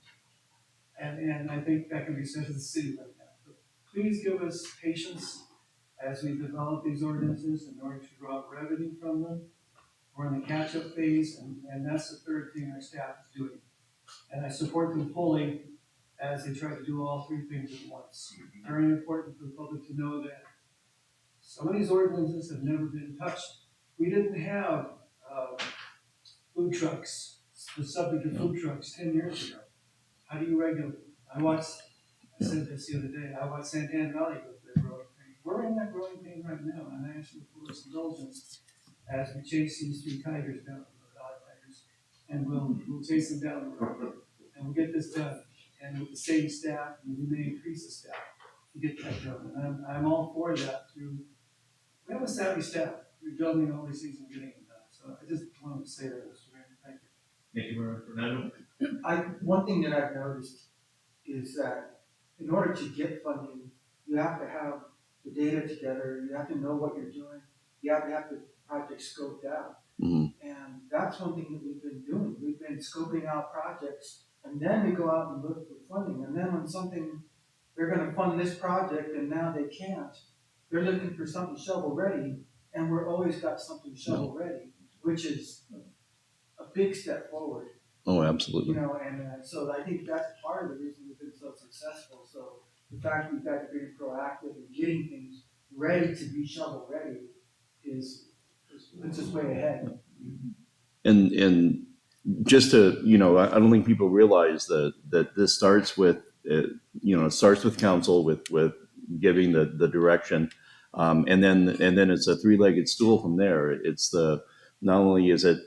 And I think that can be said to the city right now. But please give us patience as we develop these ordinances in order to draw revenue from them. We're in the catch-up phase, and that's the third thing our staff is doing. And I support them fully as they try to do all three things at once. Very important for the public to know that some of these ordinances have never been touched We didn't have, food trucks, the subject of food trucks 10 years ago. How do you regulate? I said this the other day, I watched Santana Valley go through their growing pain. We're in that growing pain right now, and I ask you for indulgence as we chase these 3 tigers down, the Valley Tigers, and we'll chase them down the road, and we'll get this done. And with the same staff, and we may increase the staff to get that done. And I'm all for that we have a savvy staff, rebuilding all these things and getting them done. So I just wanted to say that, Mr. Mayor, thank you. Thank you, Mayor Fernando. One thing that I've noticed is that in order to get funding, you have to have the data together, you have to know what you're doing, you have to have the project scoped out. Mhm. And that's one thing that we've been doing, we've been scoping out projects, and then we go out and look for funding, and then when they're gonna fund this project and now they can't, they're looking for something shovel ready, and we're always got something shovel ready, which is a big step forward. Oh, absolutely. You know, and so I think that's part of the reason we've been so successful. So the fact we've got to be proactive in getting things ready to be shovel ready puts us way ahead. And just to, I don't think people realize that this starts with, it starts with council, with giving the direction. And then it's a 3-legged stool from there. It's not only is it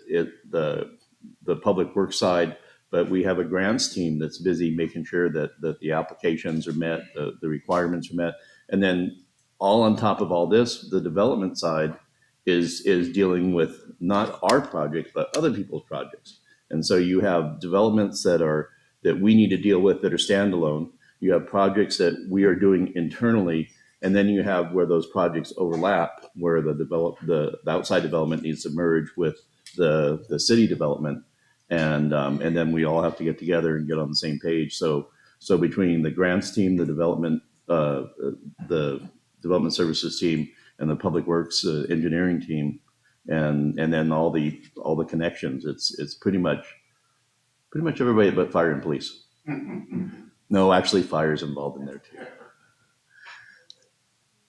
the public works side, but we have a grants team that's busy making sure that the applications are met, the requirements are met. And then all on top of all this, the development side is dealing with not our projects, but other people's projects. And so you have developments that we need to deal with that are standalone. You have projects that we are doing internally, and then you have where those projects overlap, where the outside development needs to merge with the city development, and then we all have to get together and get on the same page. So between the grants team, the development services team, and the public works engineering team, and then all the connections, it's pretty much everybody but fire and police. No, actually, fire's involved in there too,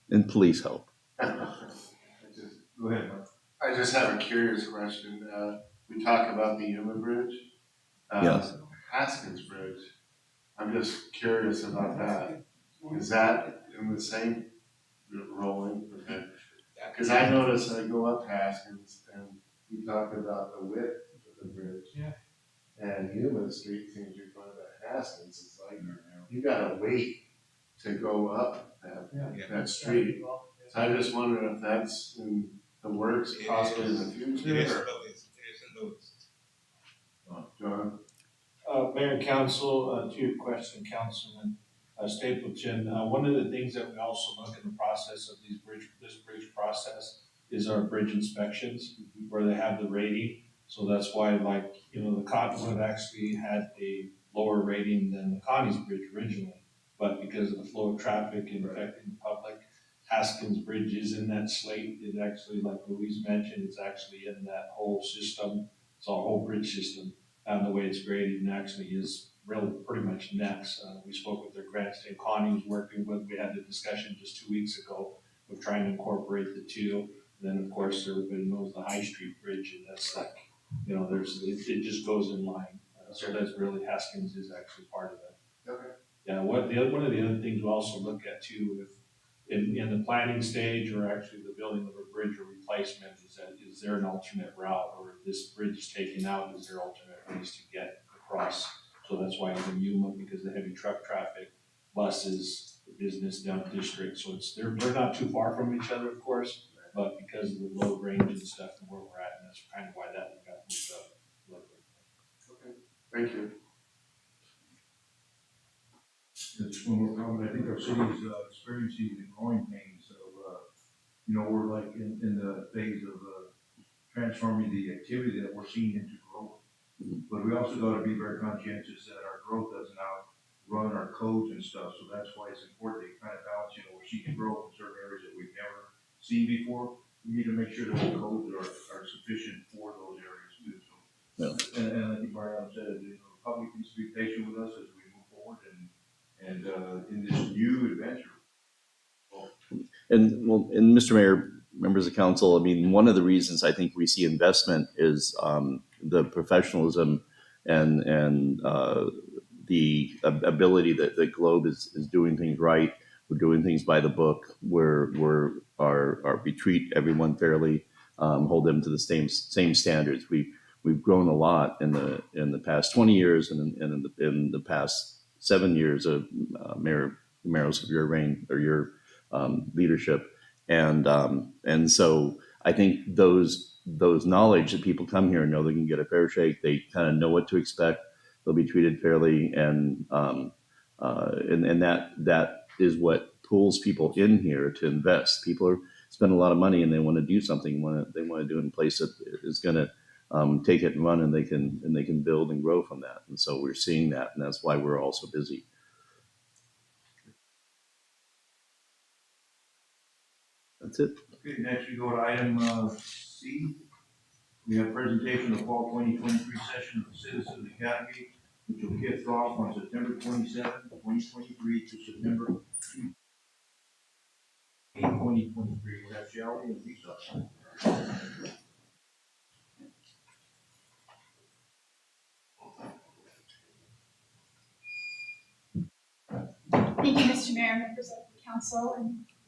and police help. Go ahead, Mark. I just have a curious question. We talk about the Yuma Bridge. Yes. Haskins Bridge. I'm just curious about that. Is that in the same rolling? Because I notice I go up Haskins and we talk about the width of the bridge. Yeah. And Yuma Street seems to be going to Haskins. It's like you gotta wait to go up that street. So I just wonder if that's in the works possibly in the future. It is in those. John? Mayor and Council, to your question, Councilman Stapleton, one of the things that we also look in the process of this bridge process is our bridge inspections, where they have the rating. So that's why, the Cottonwood actually had a lower rating than the Connie's Bridge originally. But because of the flow of traffic and affecting the public, Haskins Bridge is in that slate. It actually, like Louise mentioned, it's actually in that whole system. It's a whole bridge system. And the way it's graded and actually is pretty much next. We spoke with their grants team. Connie was working with, we had the discussion just 2 weeks ago of trying to incorporate the two. And then of course, everybody knows the High Street Bridge, and that's it just goes in line. So that's really, Haskins is actually part of that. Okay. Yeah, one of the other things we also look at too, if in the planning stage or actually the building of a bridge or replacement, is there an alternate route, or if this bridge is taken out, is there alternate ways to get across? So that's why in Yuma, because the heavy truck traffic, buses, the business down district, so they're not too far from each other, of course, but because of the low range and stuff and where we're at, and that's kind of why that one got moved up a little bit. Okay. Thank you. Just one more comment. I think our city's experiencing the growing pains of, we're like in the phase of transforming the activity that we're seeing into growth. But we also got to be very conscientious that our growth doesn't outrun our codes and stuff. So that's why it's important to kind of balance, we're seeing growth in certain areas that we've never seen before. We need to make sure that the codes are sufficient for those areas too. So, and I think Mariano said, the public needs to be patient with us as we move forward and in this new adventure. And Mr. Mayor, members of council, I mean, one of the reasons I think we see investment is the professionalism and the ability that the Globe is doing things right. We're doing things by the book. We treat everyone fairly, hold them to the same standards. We've grown a lot in the past 20 years and in the past 7 years of Mayor Romero's of your reign or your leadership, and so I think those knowledge that people come here and know they can get a fair shake. They kind of know what to expect. They'll be treated fairly, and that is what pulls people in here to invest. People spend a lot of money and they want to do something. They want to do it in a place that is going to take it and run, and they can build and grow from that. And so we're seeing that, and that's why we're all so busy. That's it. Okay, next we go to item C. We have presentation of the fall 2023 session of the Citizens Academy, which will kick off on September 27, 2023 to September 8, 2023. We have Shelley and Lisa. Thank you, Mr. Mayor, members of the council,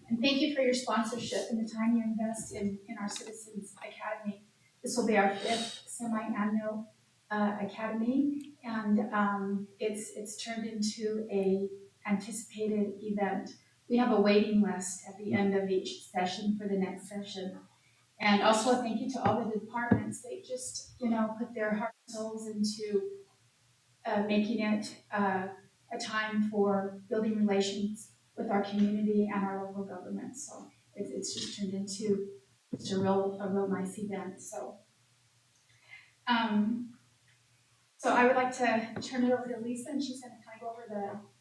and thank you for your sponsorship and the time you invest in our Citizens Academy. This will be our 5th semi-annual academy, and it's turned into a anticipated event. We have a waiting list at the end of each session for the next session. And also a thank you to all the departments. They just, put their heart and souls into making it a time for building relations with our community and our local government. So it's just turned into just a real nice event. So I would like to turn it over to Lisa, and she's going to kind of go over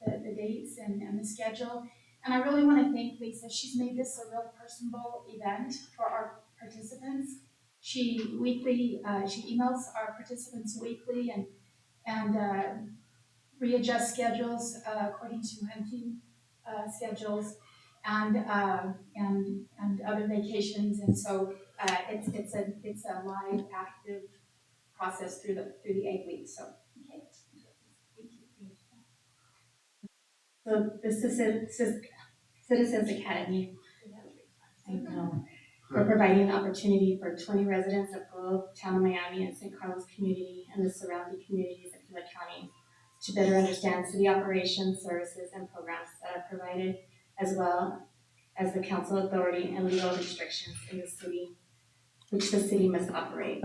the dates and the schedule. And I really want to thank Lisa. She's made this a real personable event for our participants. She emails our participants weekly and readjust schedules according to hunting schedules and other vacations, and so it's a live, active process through the 8 weeks. So okay, thank you. So this is Citizens Academy. I know. We're providing an opportunity for 20 residents of Globe, Town of Miami, and St. Carlos community and the surrounding communities of Gila County to better understand city operations, services, and programs that are provided, as well as the council authority and legal restrictions in the city, which the city must operate.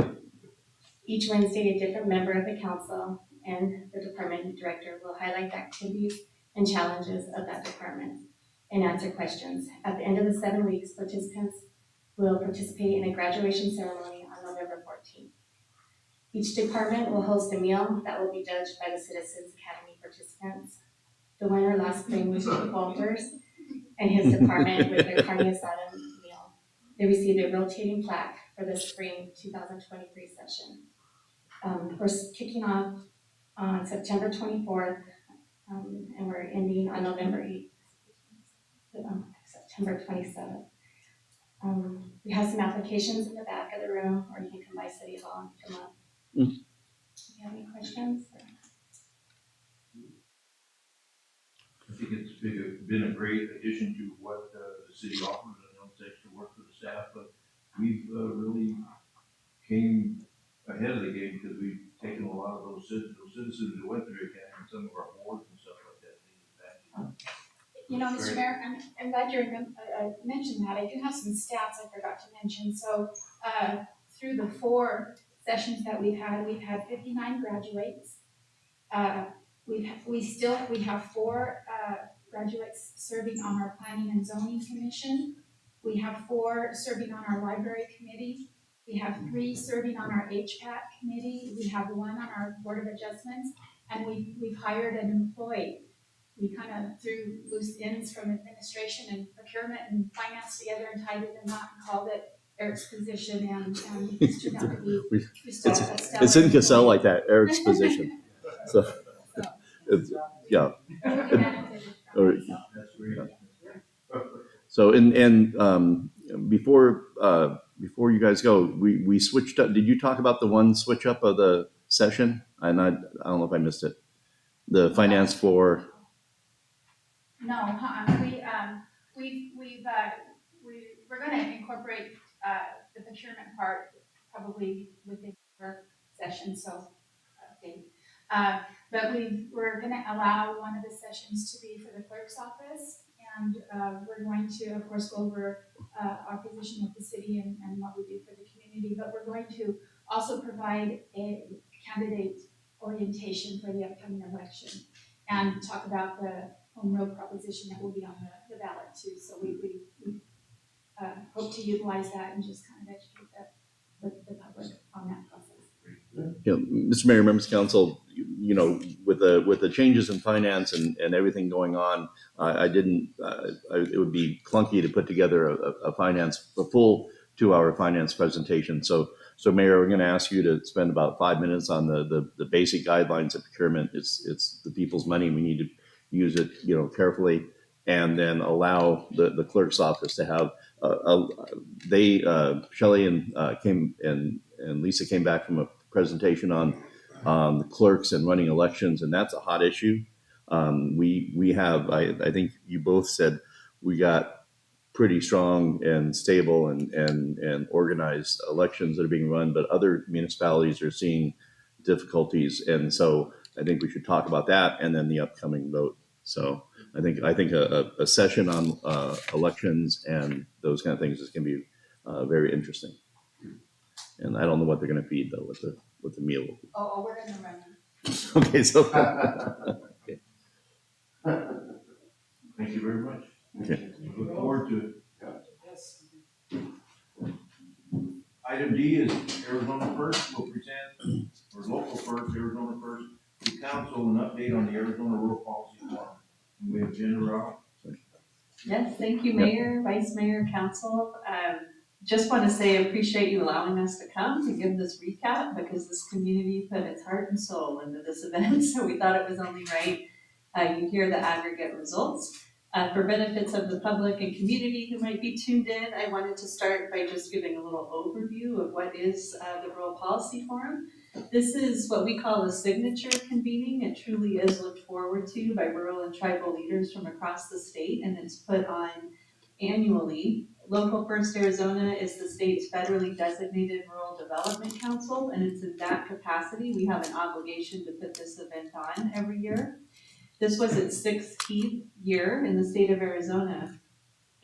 Each Wednesday, a different member of the council and the department director will highlight the activities and challenges of that department and answer questions. At the end of the 7 weeks, participants will participate in a graduation ceremony on November 14th. Each department will host a meal that will be judged by the Citizens Academy participants. The winner last spring was Chief Walters and his department with their carne asada meal. They received a rotating plaque for the spring 2023 session. We're kicking off on September 24th, and we're ending on November 8th, September 27th. We have some applications in the back of the room, or you can come by City Hall and come up. Do you have any questions? I think it's been a great addition to what the city offers. I know it's extra work for the staff, but we've really came ahead of the game because we've taken a lot of those citizens who went through the academy and some of our boards and stuff like that. Mr. Mayor, I'm glad you mentioned that. I do have some stats I forgot to mention. So through the 4 sessions that we've had 59 graduates. We have 4 graduates serving on our Planning and Zoning Commission. We have 4 serving on our Library Committee. We have 3 serving on our HPAC Committee. We have 1 on our Board of Adjustments, and we've hired an employee. We kind of threw loose ends from administration and procurement and finance together and tied it in a knot and called it Eric's position, and it's turned out to be it's in Cassell like that, Eric's position. So it's, yeah. So before you guys go, we switched up. Did you talk about the one switch up of the session? And I don't know if I missed it. The finance floor. No, we're gonna incorporate, the procurement part probably within our session, so, okay. But we're gonna allow one of the sessions to be for the clerk's office, and, we're going to, of course, go over, our position with the city and what we do for the community, but we're going to also provide a candidate orientation for the upcoming election, and talk about the home rule proposition that will be on the ballot too. So we hope to utilize that and just kind of educate the public on that process. You know, Mr. Mayor, members of council, you know, with the changes in finance and everything going on, it would be clunky to put together a full 2-hour finance presentation. So Mayor, we're going to ask you to spend about 5 minutes on the basic guidelines of procurement. It's the people's money. We need to use it, you know, carefully, and then allow the clerk's office to have Shelley and Lisa came back from a presentation on the clerks and running elections, and that's a hot issue. We have, I think you both said, we got pretty strong and stable and organized elections that are being run, but other municipalities are seeing difficulties, and so I think we should talk about that and then the upcoming vote. So I think a session on elections and those kind of things is going to be very interesting. And I don't know what they're going to feed though with the meal. Oh, we're gonna run them. Okay, so okay. Thank you very much. Okay. We look forward to it. Yes. Item D is Arizona First will present, or Local First, Arizona First, to council an update on the Arizona Rural Policy Forum. And we have Jen Rao. Yes, thank you, Mayor, Vice Mayor, Council. Just want to say I appreciate you allowing us to come to give this recap, because this community put its heart and soul into this event, so we thought it was only right you hear the aggregate results. For benefits of the public and community who might be tuned in, I wanted to start by just giving a little overview of what is the Rural Policy Forum. This is what we call a signature convening. It truly is looked forward to by rural and tribal leaders from across the state, and it's put on annually. Local First Arizona is the state's federally designated rural development council, and it's in that capacity we have an obligation to put this event on every year. This was its 16th year in the state of Arizona,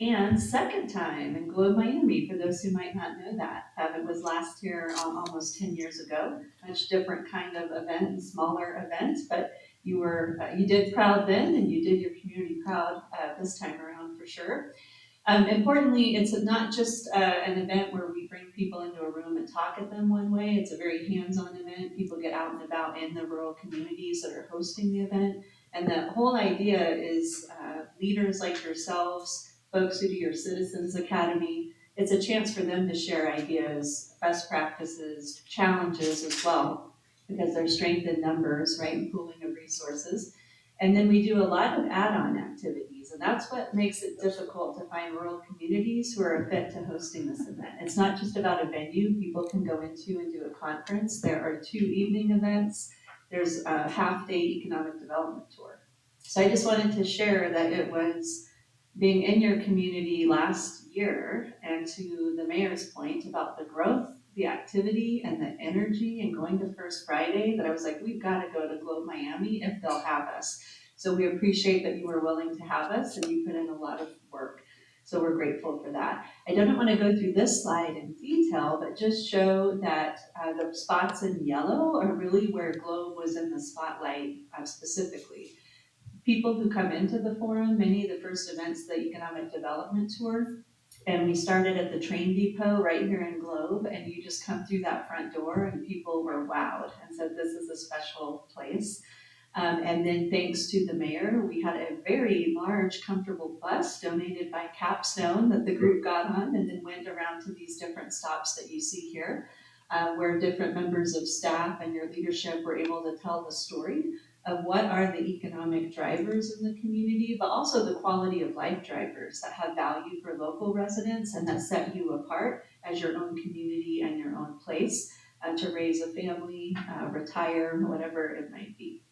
and second time in Globe, Miami, for those who might not know that. It was last year, almost 10 years ago. Much different kind of event, and smaller event, but you did proud then, and you did your community proud this time around for sure. Importantly, it's not just an event where we bring people into a room and talk at them one way. It's a very hands-on event. People get out and about in the rural communities that are hosting the event. And the whole idea is leaders like yourselves, folks who do your Citizens Academy, it's a chance for them to share ideas, best practices, challenges as well, because there's strength in numbers, right, and pooling of resources. And then we do a lot of add-on activities, and that's what makes it difficult to find rural communities who are fit to hosting this event. It's not just about a venue people can go into and do a conference. There are 2 evening events. There's a half-day economic development tour. So I just wanted to share that it was being in your community last year, and to the mayor's point about the growth, the activity, and the energy, and going to First Friday, that I was like, we've got to go to Globe Miami if they'll have us. So we appreciate that you were willing to have us, and you put in a lot of work. So we're grateful for that. I don't want to go through this slide in detail, but just show that the spots in yellow are really where Globe was in the spotlight specifically. People who come into the forum, many of the first events, the economic development tour, and we started at the train depot right here in Globe, and you just come through that front door and people were wowed and said, this is a special place. And then thanks to the mayor, we had a very large, comfortable bus donated by Capstone that the group got on, and then went around to these different stops that you see here, where different members of staff and your leadership were able to tell the story of what are the economic drivers in the community, but also the quality of life drivers that have value for local residents and that set you apart as your own community and your own place to raise a family, retire, whatever it might be.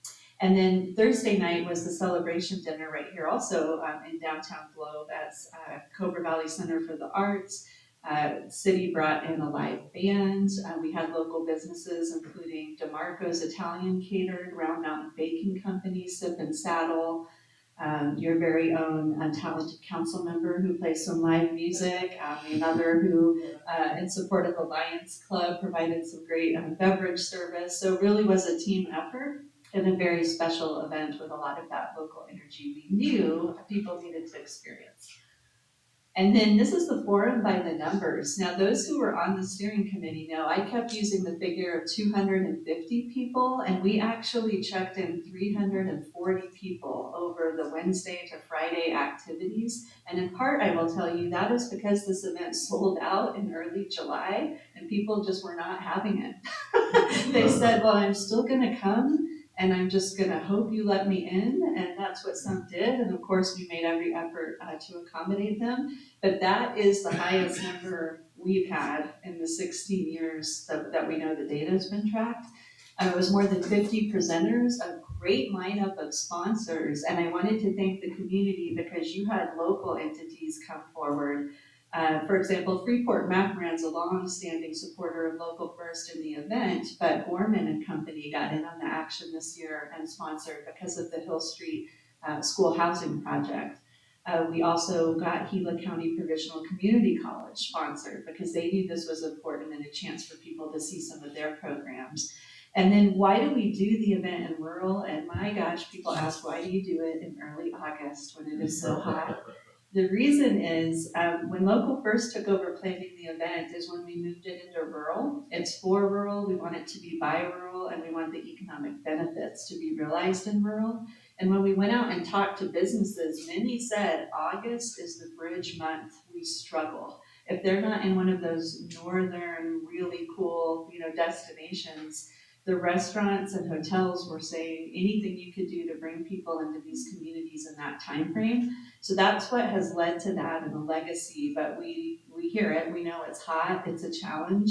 And then Thursday night was the celebration dinner right here also in downtown Globe at Cobra Valley Center for the Arts. City brought in a live band. We had local businesses, including DeMarco's Italian Catered, Round Mountain Baking Company, Sip and Saddle, your very own talented council member who plays some live music, another who, in support of the Lions Club, provided some great beverage service. So it really was a team effort and a very special event with a lot of that local energy we knew people needed to experience. And then this is the forum by the numbers. Now, those who were on the steering committee know I kept using the figure of 250 people, and we actually checked in 340 people over the Wednesday to Friday activities. And in part, I will tell you, that is because this event sold out in early July, and people just were not having it. They said, well, I'm still gonna come, and I'm just gonna hope you let me in, and that's what some did, and of course we made every effort to accommodate them, but that is the highest number we've had in the 16 years that we know the data has been tracked. It was more than 50 presenters, a great lineup of sponsors, and I wanted to thank the community because you had local entities come forward. For example, Freeport McMoran's a long-standing supporter of Local First in the event, but Gorman and Company got in on the action this year and sponsored because of the Hill Street School Housing Project. We also got Gila County Provisional Community College sponsored because they knew this was important and a chance for people to see some of their programs. And then why do we do the event in rural? And my gosh, people ask, why do you do it in early August when it is so hot? The reason is when Local First took over planning the event is when we moved it into rural. It's for rural, we want it to be by rural, and we want the economic benefits to be realized in rural. And when we went out and talked to businesses, many said August is the bridge month. We struggle. If they're not in one of those northern, really cool, destinations, the restaurants and hotels were saying anything you could do to bring people into these communities in that time frame. So that's what has led to that and the legacy, but we hear it, we know it's hot, it's a challenge,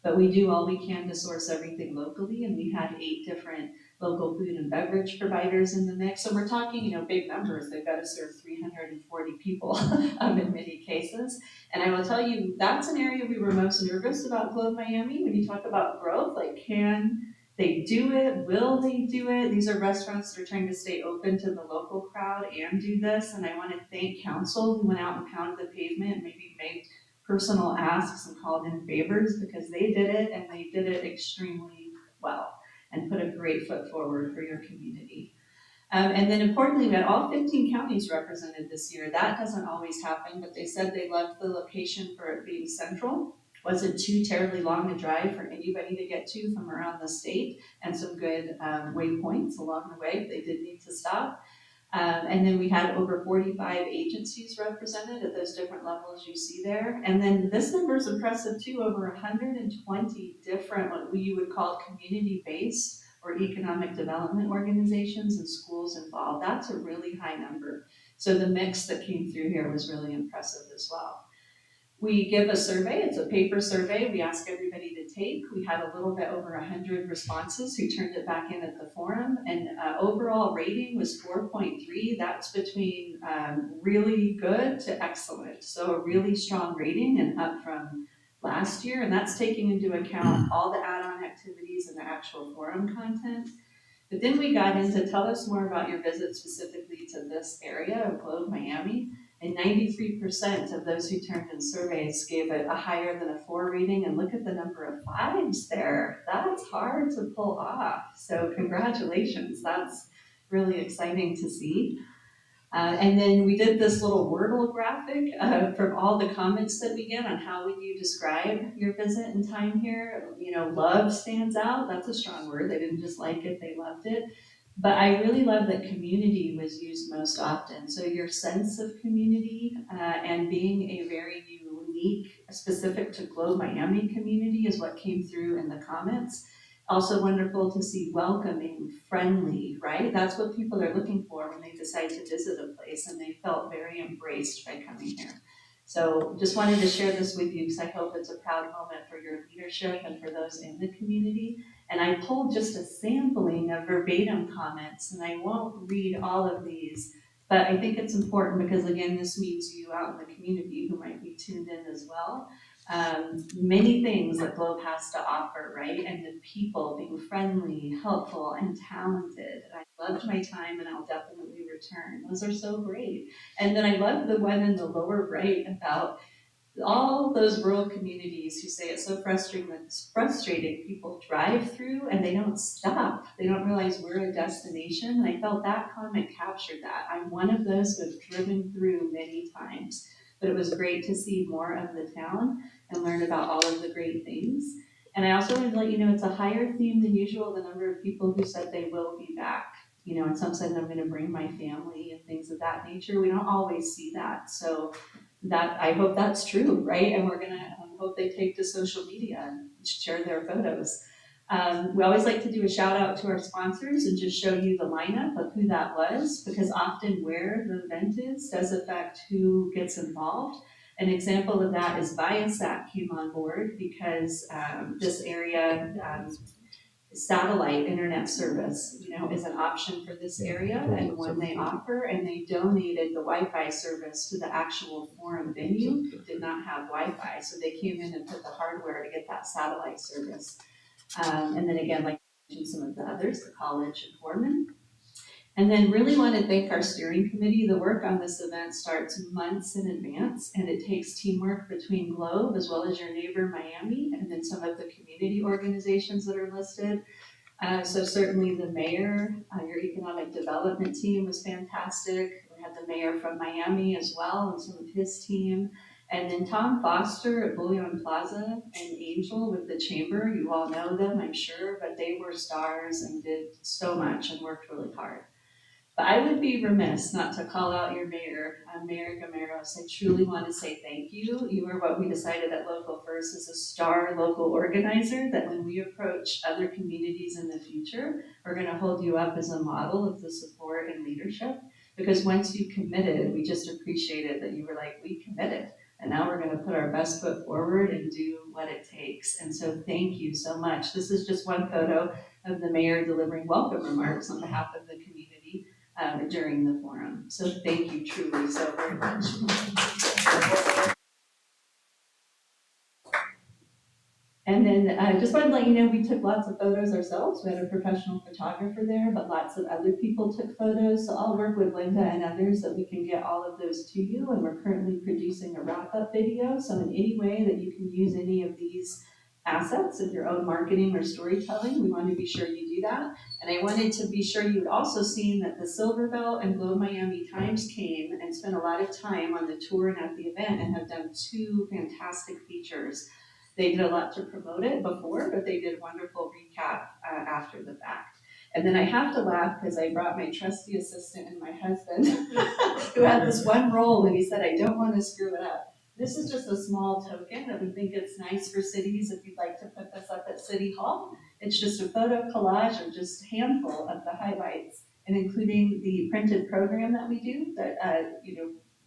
but we do all we can to source everything locally, and we had 8 different local food and beverage providers in the mix. So we're talking, big numbers. They've got to serve 340 people in many cases. And I will tell you, that's an area we were most nervous about Globe Miami. When you talk about growth, like, can they do it? Will they do it? These are restaurants that are trying to stay open to the local crowd and do this. And I want to thank council who went out and pounded the pavement and maybe made personal asks and called in favors, because they did it and they did it extremely well and put a great foot forward for your community. And then importantly, we had all 15 counties represented this year. That doesn't always happen, but they said they loved the location for it being central. Wasn't too terribly long a drive for anybody to get to from around the state, and some good waypoints along the way if they did need to stop. And then we had over 45 agencies represented at those different levels you see there. And then this number is impressive too, over 120 different, what you would call community-based or economic development organizations and schools involved. That's a really high number. So the mix that came through here was really impressive as well. We give a survey, it's a paper survey, we ask everybody to take. We had a little bit over 100 responses who turned it back in at the forum, and overall rating was 4.3. That's between really good to excellent. So a really strong rating and up from last year, and that's taking into account all the add-on activities and the actual forum content. But then we got into, tell us more about your visit specifically to this area of Globe Miami. And 93% of those who turned in surveys gave it a higher than a 4 rating. And look at the number of 5s there. That's hard to pull off. So congratulations. That's really exciting to see. And then we did this little Wordle graphic from all the comments that we get on how would you describe your visit and time here. Love stands out. That's a strong word. They didn't just like it, they loved it. But I really love that community was used most often. So your sense of community and being a very unique, specific to Globe Miami community is what came through in the comments. Also wonderful to see welcoming, friendly, right? That's what people are looking for when they decide to visit a place, and they felt very embraced by coming here. So just wanted to share this with you because I hope it's a proud moment for your leadership and for those in the community. And I pulled just a sampling of verbatim comments, and I won't read all of these, but I think it's important because, again, this means you out in the community who might be tuned in as well. Many things that Globe has to offer, right? And the people being friendly, helpful, and talented. I loved my time, and I'll definitely return. Those are so great. And then I love the one in the lower right about all those rural communities who say it's so frustrating people drive through and they don't stop. They don't realize we're a destination. And I felt that comment captured that. I'm one of those who have driven through many times, but it was great to see more of the town and learn about all of the great things. And I also wanted to let you know it's a higher theme than usual, the number of people who said they will be back. You know, and some said I'm gonna bring my family and things of that nature. We don't always see that. So that, I hope that's true, right? And we're gonna hope they take to social media and share their photos. We always like to do a shout out to our sponsors and just show you the lineup of who that was, because often where the event is does affect who gets involved. An example of that is Viasat came on board because this area, satellite internet service, you know, is an option for this area and one they offer, and they donated the Wi-Fi service to the actual forum venue. It did not have Wi-Fi, so they came in and put the hardware to get that satellite service. And then again, like I mentioned some of the others, the college and Foreman. And then really want to thank our steering committee. The work on this event starts months in advance, and it takes teamwork between Globe as well as your neighbor Miami, and then some of the community organizations that are listed. So certainly the mayor, your economic development team was fantastic. We had the mayor from Miami as well and some of his team. And then Tom Foster at Bullion Plaza and Angel with the chamber, you all know them, I'm sure, but they were stars and did so much and worked really hard. But I would be remiss not to call out your mayor, Mayor Gameros. I truly want to say thank you. You are what we decided at Local First as a star local organizer, that when we approach other communities in the future, we're going to hold you up as a model of the support and leadership. Because once you committed, we just appreciated that you were like, we committed. And now we're going to put our best foot forward and do what it takes. And so thank you so much. This is just one photo of the mayor delivering welcome remarks on behalf of the community during the forum. So thank you truly so very much. And then I just wanted to let you know we took lots of photos ourselves. We had a professional photographer there, but lots of other people took photos. So I'll work with Linda and others that we can get all of those to you. And we're currently producing a wrap-up video. So in any way that you can use any of these assets in your own marketing or storytelling, we want to be sure you do that. And I wanted to be sure you had also seen that the Silver Bell and Globe Miami Times came and spent a lot of time on the tour and at the event and have done 2 fantastic features. They did a lot to promote it before, but they did a wonderful recap after the fact. And then I have to laugh because I brought my trusty assistant and my husband who had this one role, and he said, I don't want to screw it up. This is just a small token that we think it's nice for cities if you'd like to put this up at City Hall. It's just a photo collage of just a handful of the highlights, and including the printed program that we do that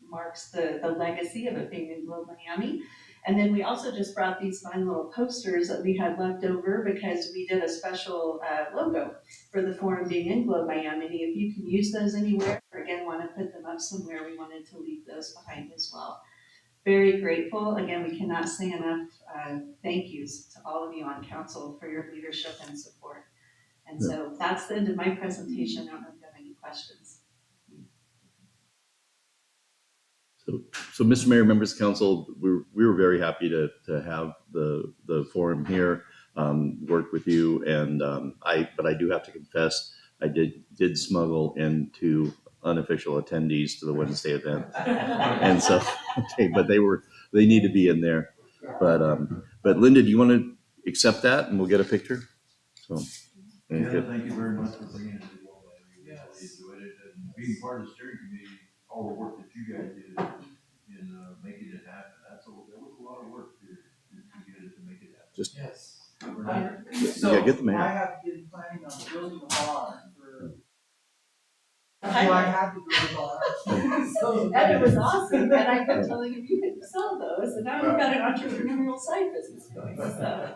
marks the legacy of it being in Globe Miami. And then we also just brought these fun little posters that we had left over because we did a special logo for the forum being in Globe Miami. If you can use those anywhere, or again, want to put them up somewhere, we wanted to leave those behind as well. Very grateful. Again, we cannot say enough thank yous to all of you on council for your leadership and support. And so that's the end of my presentation. I don't know if you have any questions. So Mr. Mayor, members of council, we were very happy to have the forum here, work with you, and but I do have to confess, I did smuggle in 2 unofficial attendees to the Wednesday event, and so but they need to be in there. But Linda, do you want to accept that, and we'll get a picture? So Thank you very much for bringing it to Globe. We really enjoyed it, and being part of the steering committee, all the work that you guys did in making it happen. There was a lot of work to get it to make it happen. Just Yes. So Yeah, get the mayor. I have been planning on building a bar for. So I- I had to build a bar. So- And it was awesome, and I kept telling him you could sell those, and now we've got an entrepreneurial side business going, so.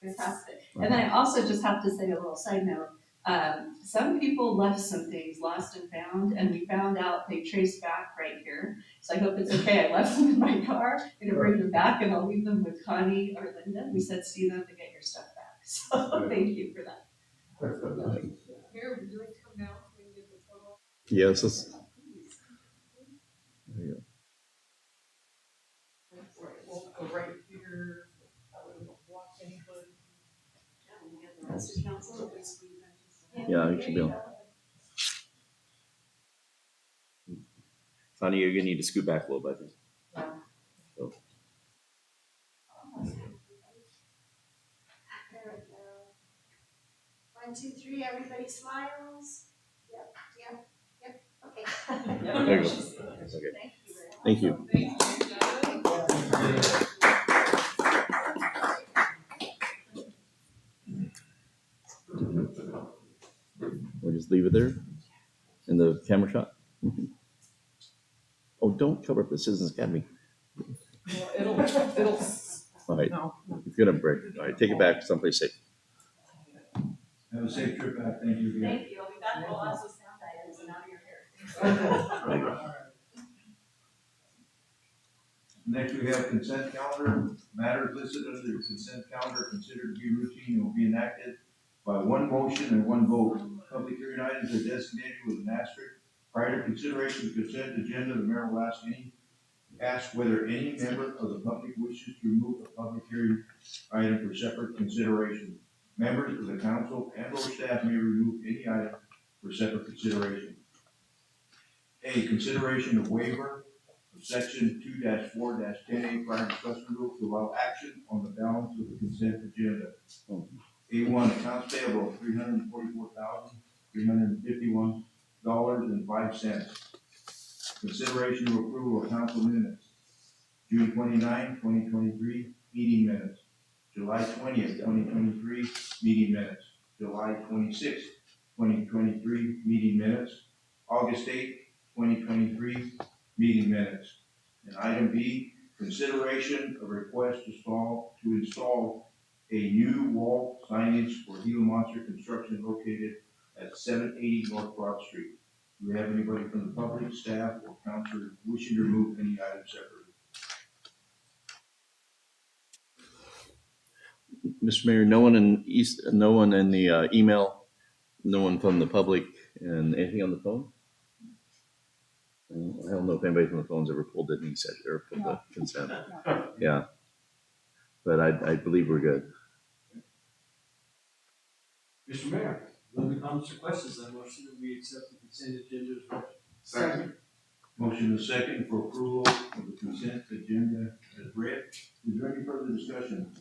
Fantastic. And then I also just have to say a little side note, some people left some things lost and found, and we found out they traced back right here. So I hope it's okay, I left them in my car, I'm gonna bring them back, and I'll leave them with Connie or Linda. We said, see them to get your stuff back, so thank you for that. Here, would you like to come down so we can get the total? Yes, that's, there you We'll go right here, block input. Yeah, and we have the rest of council, if we squeeze in just- go. Yeah, you should be on. Connie, you're gonna need to scoot back a little bit, I think. So, There we go. 1, 2, 3, everybody smiles. Yep, okay. there you go. Okay. Thank you. We'll just leave it there in the camera shot. Oh, don't cover up the Citizens Academy. Well, it'll. All right, No. it's gonna break. All right, take it back someplace safe. Have a safe trip back, thank you again. Thank you, we got the lots of sound items and out of your hair. Next, we have consent calendar. Matters listed under the consent calendar considered to be routine and will be enacted by one motion and one vote. Public hearing items are designated with an asterisk. Prior to consideration of the consent agenda, the mayor will ask whether any member of the public wishes to remove a public hearing item for separate consideration. Members of the council and or staff may remove any item for separate consideration. A, consideration of waiver of section 2-4-10A prior discussion rule to allow action on the balance of the consent agenda. A1, accounts payable of $344,351.05. Consideration of approval of council minutes. June 29, 2023, meeting minutes. July 20th, 2023, meeting minutes. July 26th, 2023, meeting minutes. August 8th, 2023, meeting minutes. And item B, consideration of request to install a new wall signage for Gila Monster Construction located at 780 North Broad Street. Do we have anybody from the public, staff, or council wishing to remove any item separately? Mr. Mayor, no one in the email, no one from the public, and anything on the phone? I don't know if anybody from the phone's ever pulled it and said, or pulled the consent. Yeah. But I believe we're good. Mr. Mayor, no other comments or questions, I motion that we accept the consent agenda as read. Second. Motion is second for approval of the consent agenda as read. Is there any further discussion?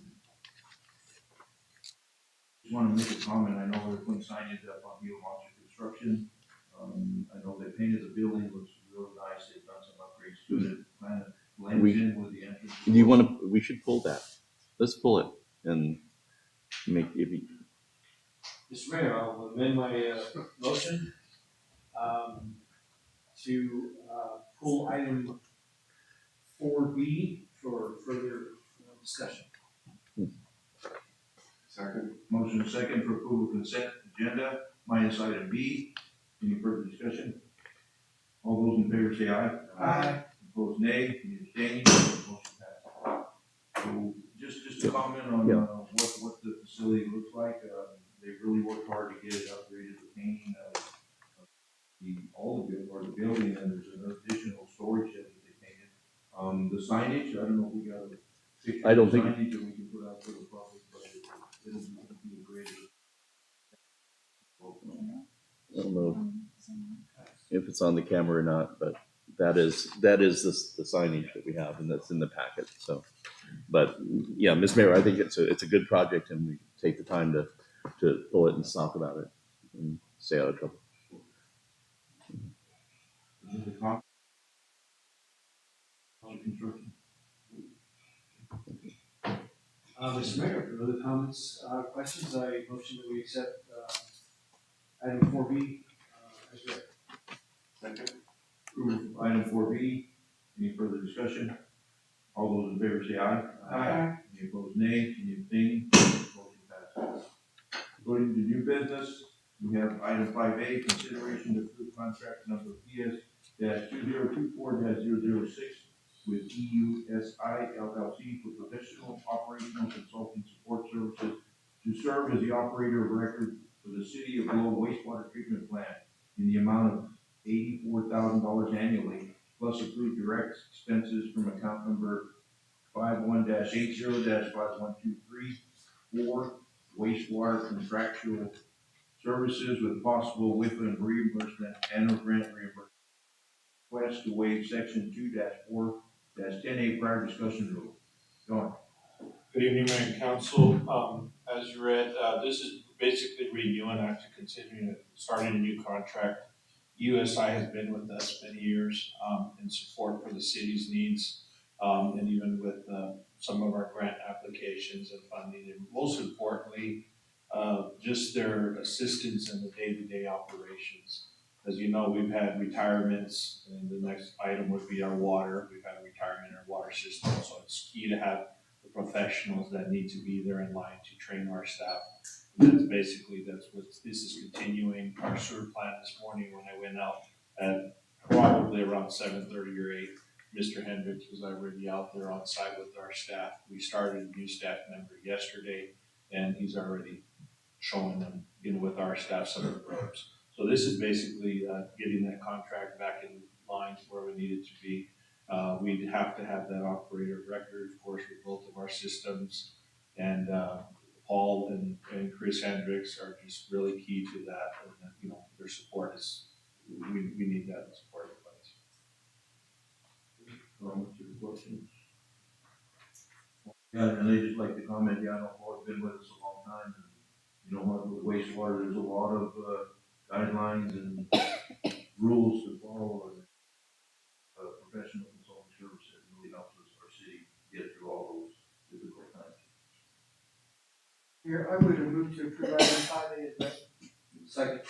Just want to make a comment. I know we're putting signage up on Gila Monster Construction. I know they painted the building, looks really nice. They've done some upgrades to it. Kind of blends in with the entrance. Do you want to, we should pull that. Let's pull it and make, if you, Mr. Mayor, I'll amend my motion to pull item 4B for further discussion. Second. Motion is second for approval of consent agenda minus item B. Any further discussion? All those in favor say aye. Aye. Opposed, nay. Any abstaining? Motion passes. So just a comment on what the facility looks like. They really worked hard to get it upgraded, the painting, the building, and there's an additional storage shed that they painted. The signage, I don't know if we got a picture I don't of the think- signage that we can put out for the public, but it'll be a great. I don't know if it's on the camera or not, but that is the signage that we have, and that's in the packet, so. But, yeah, Ms. Mayor, I think it's a good project, and we take the time to pull it and talk about it and stay out of trouble. On construction. Mr. Mayor, for other comments, questions, I motion that we accept, item 4B, as read. Second. Approve item 4B. Any further discussion? All those in favor say aye. Aye. Any opposed, nay. Any abstaining? Motion passes. Going to new business, we have item 5A, consideration to approve contract number PS-2024-006 with EUSI LLC for professional operational consulting support services to serve as the operator of record for the City of Globe wastewater treatment plant in the amount of $84,000 annually, plus approved direct expenses from account number 51-80-5123 for wastewater contractual services with possible WIFA reimbursement and or grant reimbursement. Request to waive section 2-4-10A prior discussion rule. John. Good evening, Mayor and Council. As you read, this is basically renewing after continuing, starting a new contract. USI has been with us many years in support for the city's needs, and even with some of our grant applications and funding, and most importantly, just their assistance in the day-to-day operations. As you know, we've had retirements, and the next item would be our water. We've had a retirement in our water system, so it's key to have the professionals that need to be there in line to train our staff. And that's basically, that's what this is continuing. Our sewer plant this morning, when I went out at probably around 7:30 or 8, Mr. Hendricks was already out there on site with our staff. We started a new staff member yesterday, and he's already showing them, with our staff some of the ropes. So this is basically getting that contract back in line to where we need it to be. We'd have to have that operator of record, of course, with both of our systems. And Paul and Chris Hendricks are just really key to that. And, their support is, we need that support in place. Comments or questions? Yeah, and they just like to comment, I know Paul's been with us a long time, and with wastewater, there's a lot of guidelines and rules to follow, and professional consulting services really helps us, our city, get through all those difficult times. Here, I would have moved to approve item 5A as read. Second.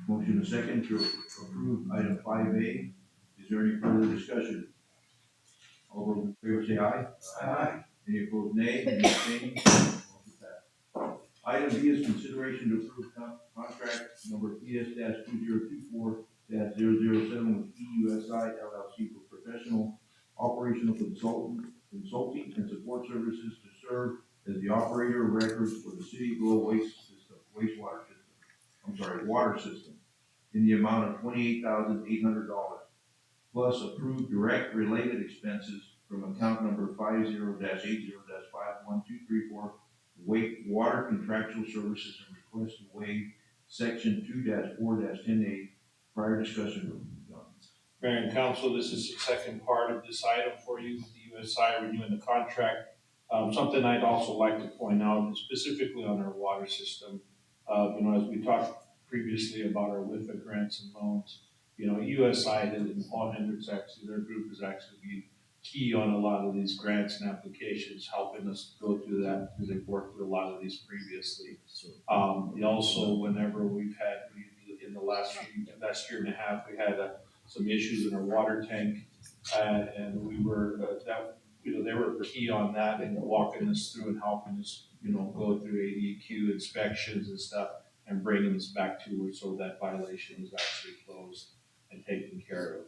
Motion and second to approve item 5A. Is there any further discussion? All those in favor say aye. Aye. Any opposed, nay. Any abstaining? Motion passed. Item B is consideration to approve contract number PS-2024-007 with EUSI LLC for professional operational consulting and support services to serve as the operator of records for the City of Globe water system in the amount of $28,800, plus approved direct related expenses from account number 50-80-51234 water contractual services, and request to waive section 2-4-10A prior discussion room. Mayor and Council, this is the second part of this item for you, with the USI renewing the contract. Something I'd also like to point out is specifically on our water system. As we talked previously about our WIFA grants and loans, USI and Paul Hendricks, actually, their group is actually been key on a lot of these grants and applications, helping us go through that, because they've worked with a lot of these previously. Also, whenever we've had, in the last year and a half, we had some issues in our water tank, and we were, they were key on that and walking us through and helping us, go through ADQ inspections and stuff, and bringing us back to where, so that violation is actually closed and taken care of.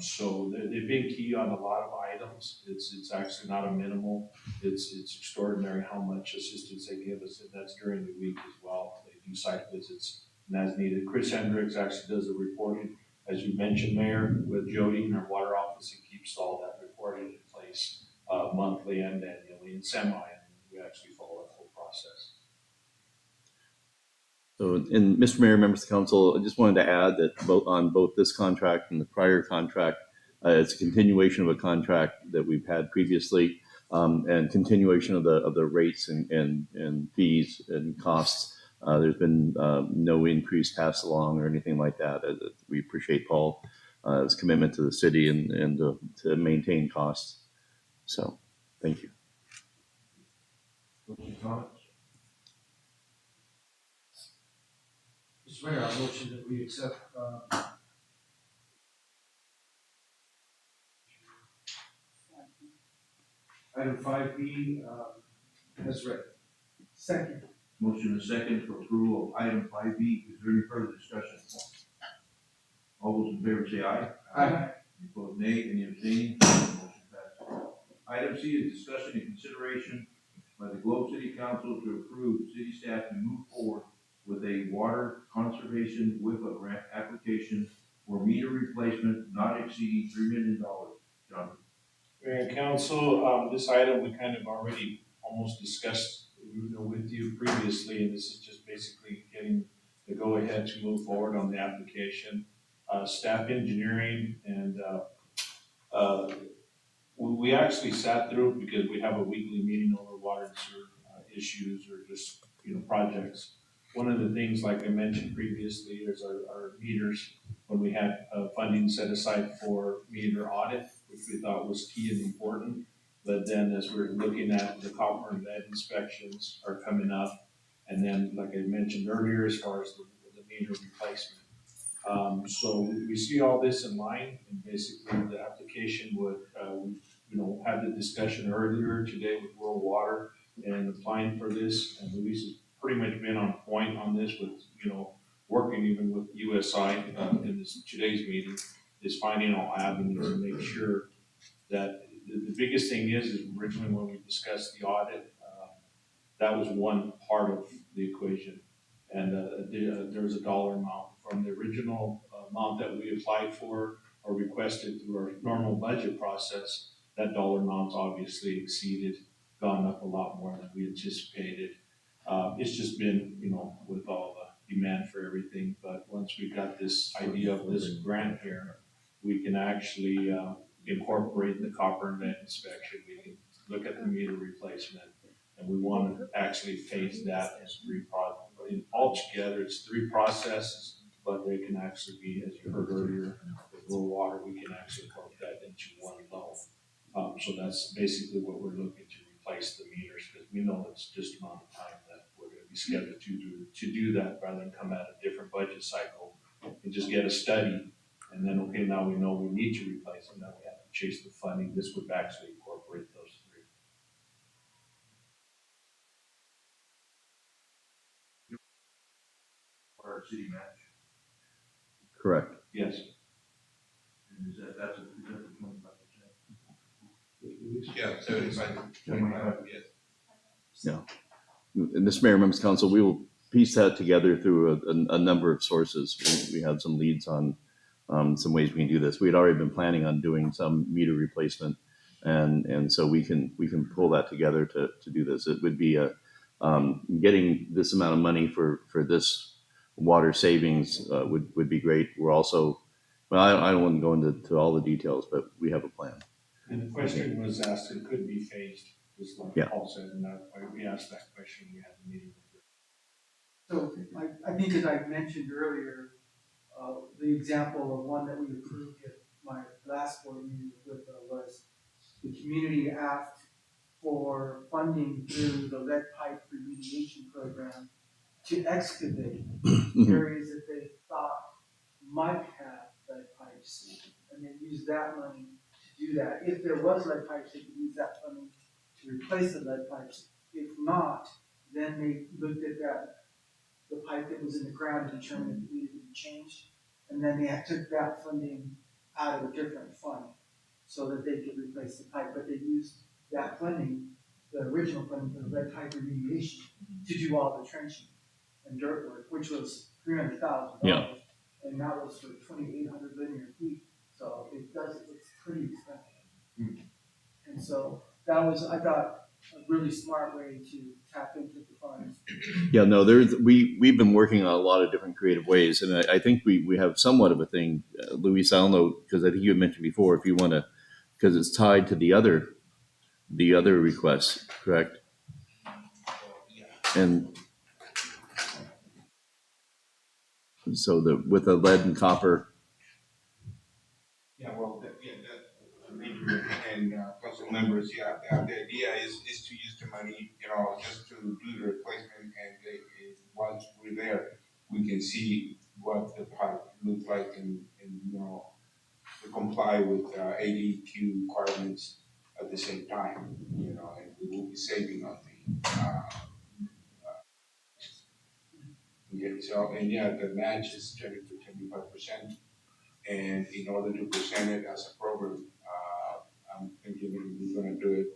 So they've been key on a lot of items. It's actually not a minimal. It's extraordinary how much assistance they give us, and that's during the week as well. They do site visits and as needed. Chris Hendricks actually does the reporting, as you mentioned, Mayor, with Jody in our water office, and keeps all that reporting in place monthly and annually and semi, and we actually follow that whole process. So, and Mr. Mayor, members of the council, I just wanted to add that both this contract and the prior contract, it's a continuation of a contract that we've had previously, and continuation of the rates and fees and costs. There's been no increase passed along or anything like that. We appreciate Paul's commitment to the city and to maintain costs. So, thank you. Questions, comments? Mr. Mayor, I motion that we accept, item 5B, as read. Second. Motion and second for approval of item 5B. Is there any further discussion? All those in favor say aye. Aye. Any opposed, nay. Any abstaining? Motion passes. Item C is discussion and consideration by the Globe City Council to approve city staff to move forward with a water conservation WIPA grant application for meter replacement not exceeding $3 million. John? Mayor and council, this item we kind of already almost discussed, with you previously, and this is just basically getting the go-ahead to move forward on the application. Staff engineering and, we actually sat through it because we have a weekly meeting over water and sewer issues or just, projects. One of the things, like I mentioned previously, is our meters, when we had funding set aside for meter audit, which we thought was key and important. But then as we're looking at the copper and lead inspections are coming up, and then, like I mentioned earlier, as far as the meter replacement. So we see all this in line, and basically the application would, had the discussion earlier today with World Water and applying for this, and Luis has pretty much been on point on this with, working even with USI in today's meeting, is finding all avenues to make sure that the biggest thing is originally when we discussed the audit, that was one part of the equation. And there was a dollar amount from the original amount that we applied for or requested through our normal budget process. That dollar amount's obviously exceeded, gone up a lot more than we anticipated. It's just been, with all the demand for everything, but once we got this idea of this grant here, we can actually incorporate the copper and lead inspection. We can look at the meter replacement, and we want to actually phase that as altogether, it's 3 processes, but they can actually be, as you heard earlier, with low water, we can actually work that into one low. So that's basically what we're looking to replace the meters, because we know it's just amount of time that we're going to be scheduled to do that, rather than come at a different budget cycle and just get a study. And then, okay, now we know we need to replace them, now we have to chase the funding. This would actually incorporate those 3. Our city match. Correct. Yes. And that's a 25%? Yeah, 75, yes. Yeah. And Mr. Mayor, members of council, we will piece that together through a number of sources. We have some leads on some ways we can do this. We had already been planning on doing some meter replacement, and so we can pull that together to do this. It would be getting this amount of money for this water savings would be great. We're also, well, I don't want to go into all the details, but we have a plan. And the question was asked, it could be phased, just like Paul said, and that's why we asked that question, we had the meeting. So I think as I mentioned earlier, the example of one that we approved at my last board meeting with was the community asked for funding through the lead pipe remediation program to excavate areas that they thought might have lead pipes, and then use that money to do that. If there was lead pipes, they could use that funding to replace the lead pipes. If not, then they looked at the pipe that was in the ground and determined it needed to be changed. And then they took that funding out of a different fund so that they could replace the pipe. But they used that funding, the original funding for the lead pipe remediation, to do all the trenching and dirt work, which was $300,000. Yeah. And that was for 2,800 linear feet. So it's pretty expensive. And so that was, I thought, a really smart way to tap into the funds. Yeah, no, we've been working on a lot of different creative ways, and I think we have somewhat of a thing, Luis. I don't know, because I think you had mentioned before, if you want to, because it's tied to the other requests, correct? And so with the lead and copper. Yeah, well, and council members, the idea is to use the money, just to do the replacement, and once we're there, we can see what the pipe looks like and to comply with ADQ requirements at the same time, and we will be saving on the the match is 20 to 25%. And in order to present it as a program, I'm thinking we're gonna do it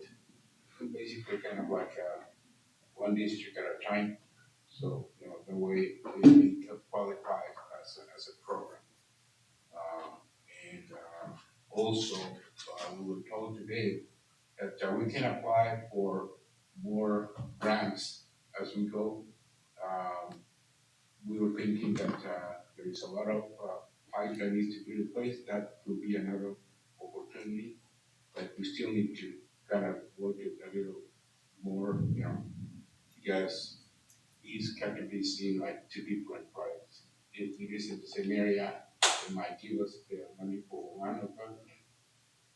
basically kind of like one district at a time. So, the way it qualifies as a program. Also, we were told today that we can apply for more grants as we go. We were thinking that there is a lot of pipe that needs to be replaced. That will be another opportunity, but we still need to kind of work it a little more, because these can be seen like two different projects. If it is in the same area, they might give us the money for one of them,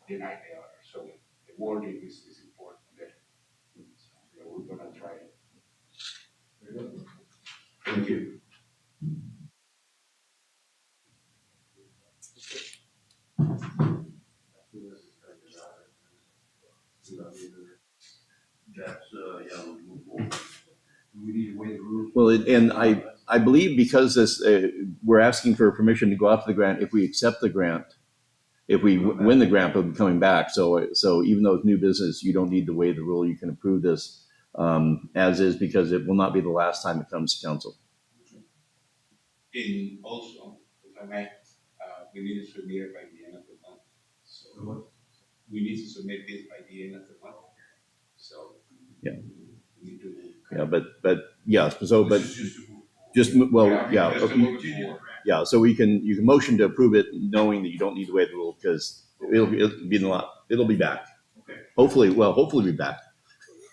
deny the other. So the wording is important there. So we're gonna try it. Very good. Thank you. That's, we'll move forward. Do we need to waive the rules? Well, and I believe because this, we're asking for permission to go after the grant, if we accept the grant, if we win the grant, we'll be coming back. So even though it's new business, you don't need to waive the rule. You can approve this as is, because it will not be the last time it comes to council. And also, if I may, we need to submit it by the end of the month. So we need to submit this by the end of the month. So yeah, we need to. Yeah, but yeah, so but just well, yeah, okay. Yeah. So you can motion to approve it, knowing that you don't need to waive the rule, because it'll be a lot. It'll be back. Okay. Hopefully be back.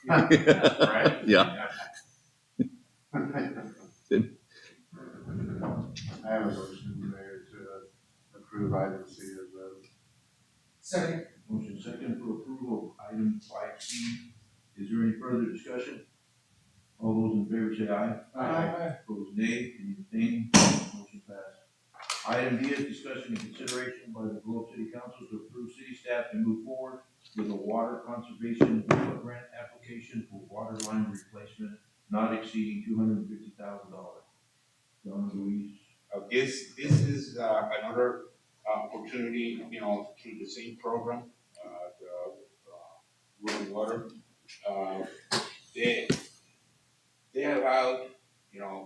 Right? Yeah. I have a motion there to approve item C as well. Second. Motion second for approval of item 5C. Is there any further discussion? All those in favor say aye. Aye. Opposed, nay. Any abstaining? Motion passed. Item D is discussion and consideration by the Globe City Council to approve city staff to move forward with a water conservation grant application for water line replacement not exceeding $250,000. Don Luis. This is another opportunity, through the same program, the Rural Water. They allowed,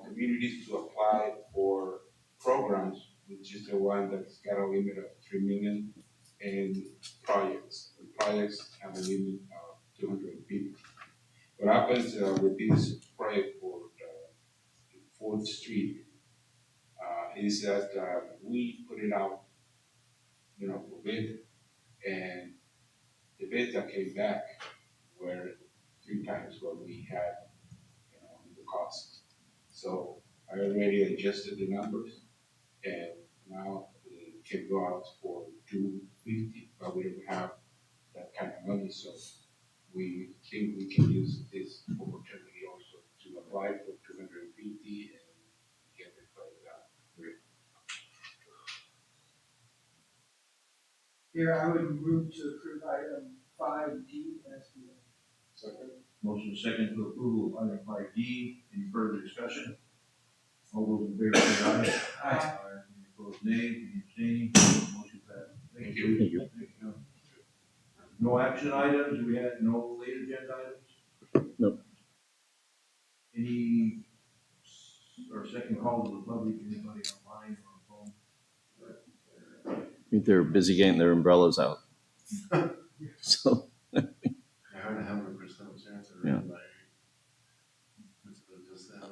communities to apply for programs, which is the one that's got a limit of 3 million, and projects. The projects have a limit of 250. What happens with this project for 4th Street is that we put it out, for bid, and the bids that came back were 3 times what we had, the cost. So I already adjusted the numbers, and now it can go out for 250, but we don't have that kind of money, so we think we can use this opportunity also to apply for 250 and get the project out. Here, I would move to approve item 5D as presented. Second. Motion second for approval of item 5D. Any further discussion? All those in favor say aye. Aye. Any opposed, nay. Any abstaining? Motion passed. Thank you. Thank you. Thank you. No action items. We had no late agenda items. Nope. Any or second call to the public? Anybody online or on phone? I think they're busy getting their umbrellas out. So I heard 100% chance of Yeah. everybody. Just that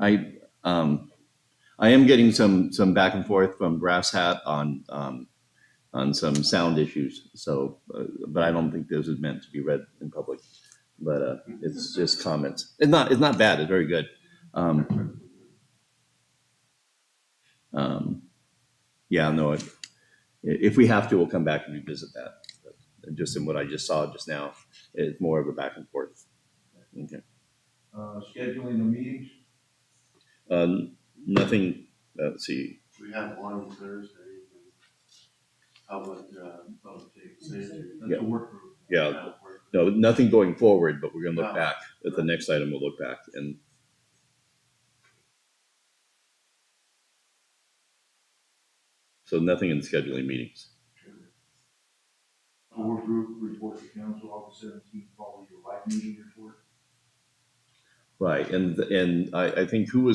one. I am getting some back and forth from Brass Hat on some sound issues. So, but I don't think this is meant to be read in public. But it's just comments. It's not bad. It's very good. Yeah, no. If we have to, we'll come back and revisit that. just in what I just saw just now. It's more of a back and forth. Okay. Scheduling the meetings, Nothing, let's see, We have one Thursday, public, safety. that's a work group. yeah, no, nothing going forward, but we're gonna look back at the next item. We'll look back and so nothing in scheduling meetings. A work group report to council August 17th, follow your live meeting report. Right, and I think who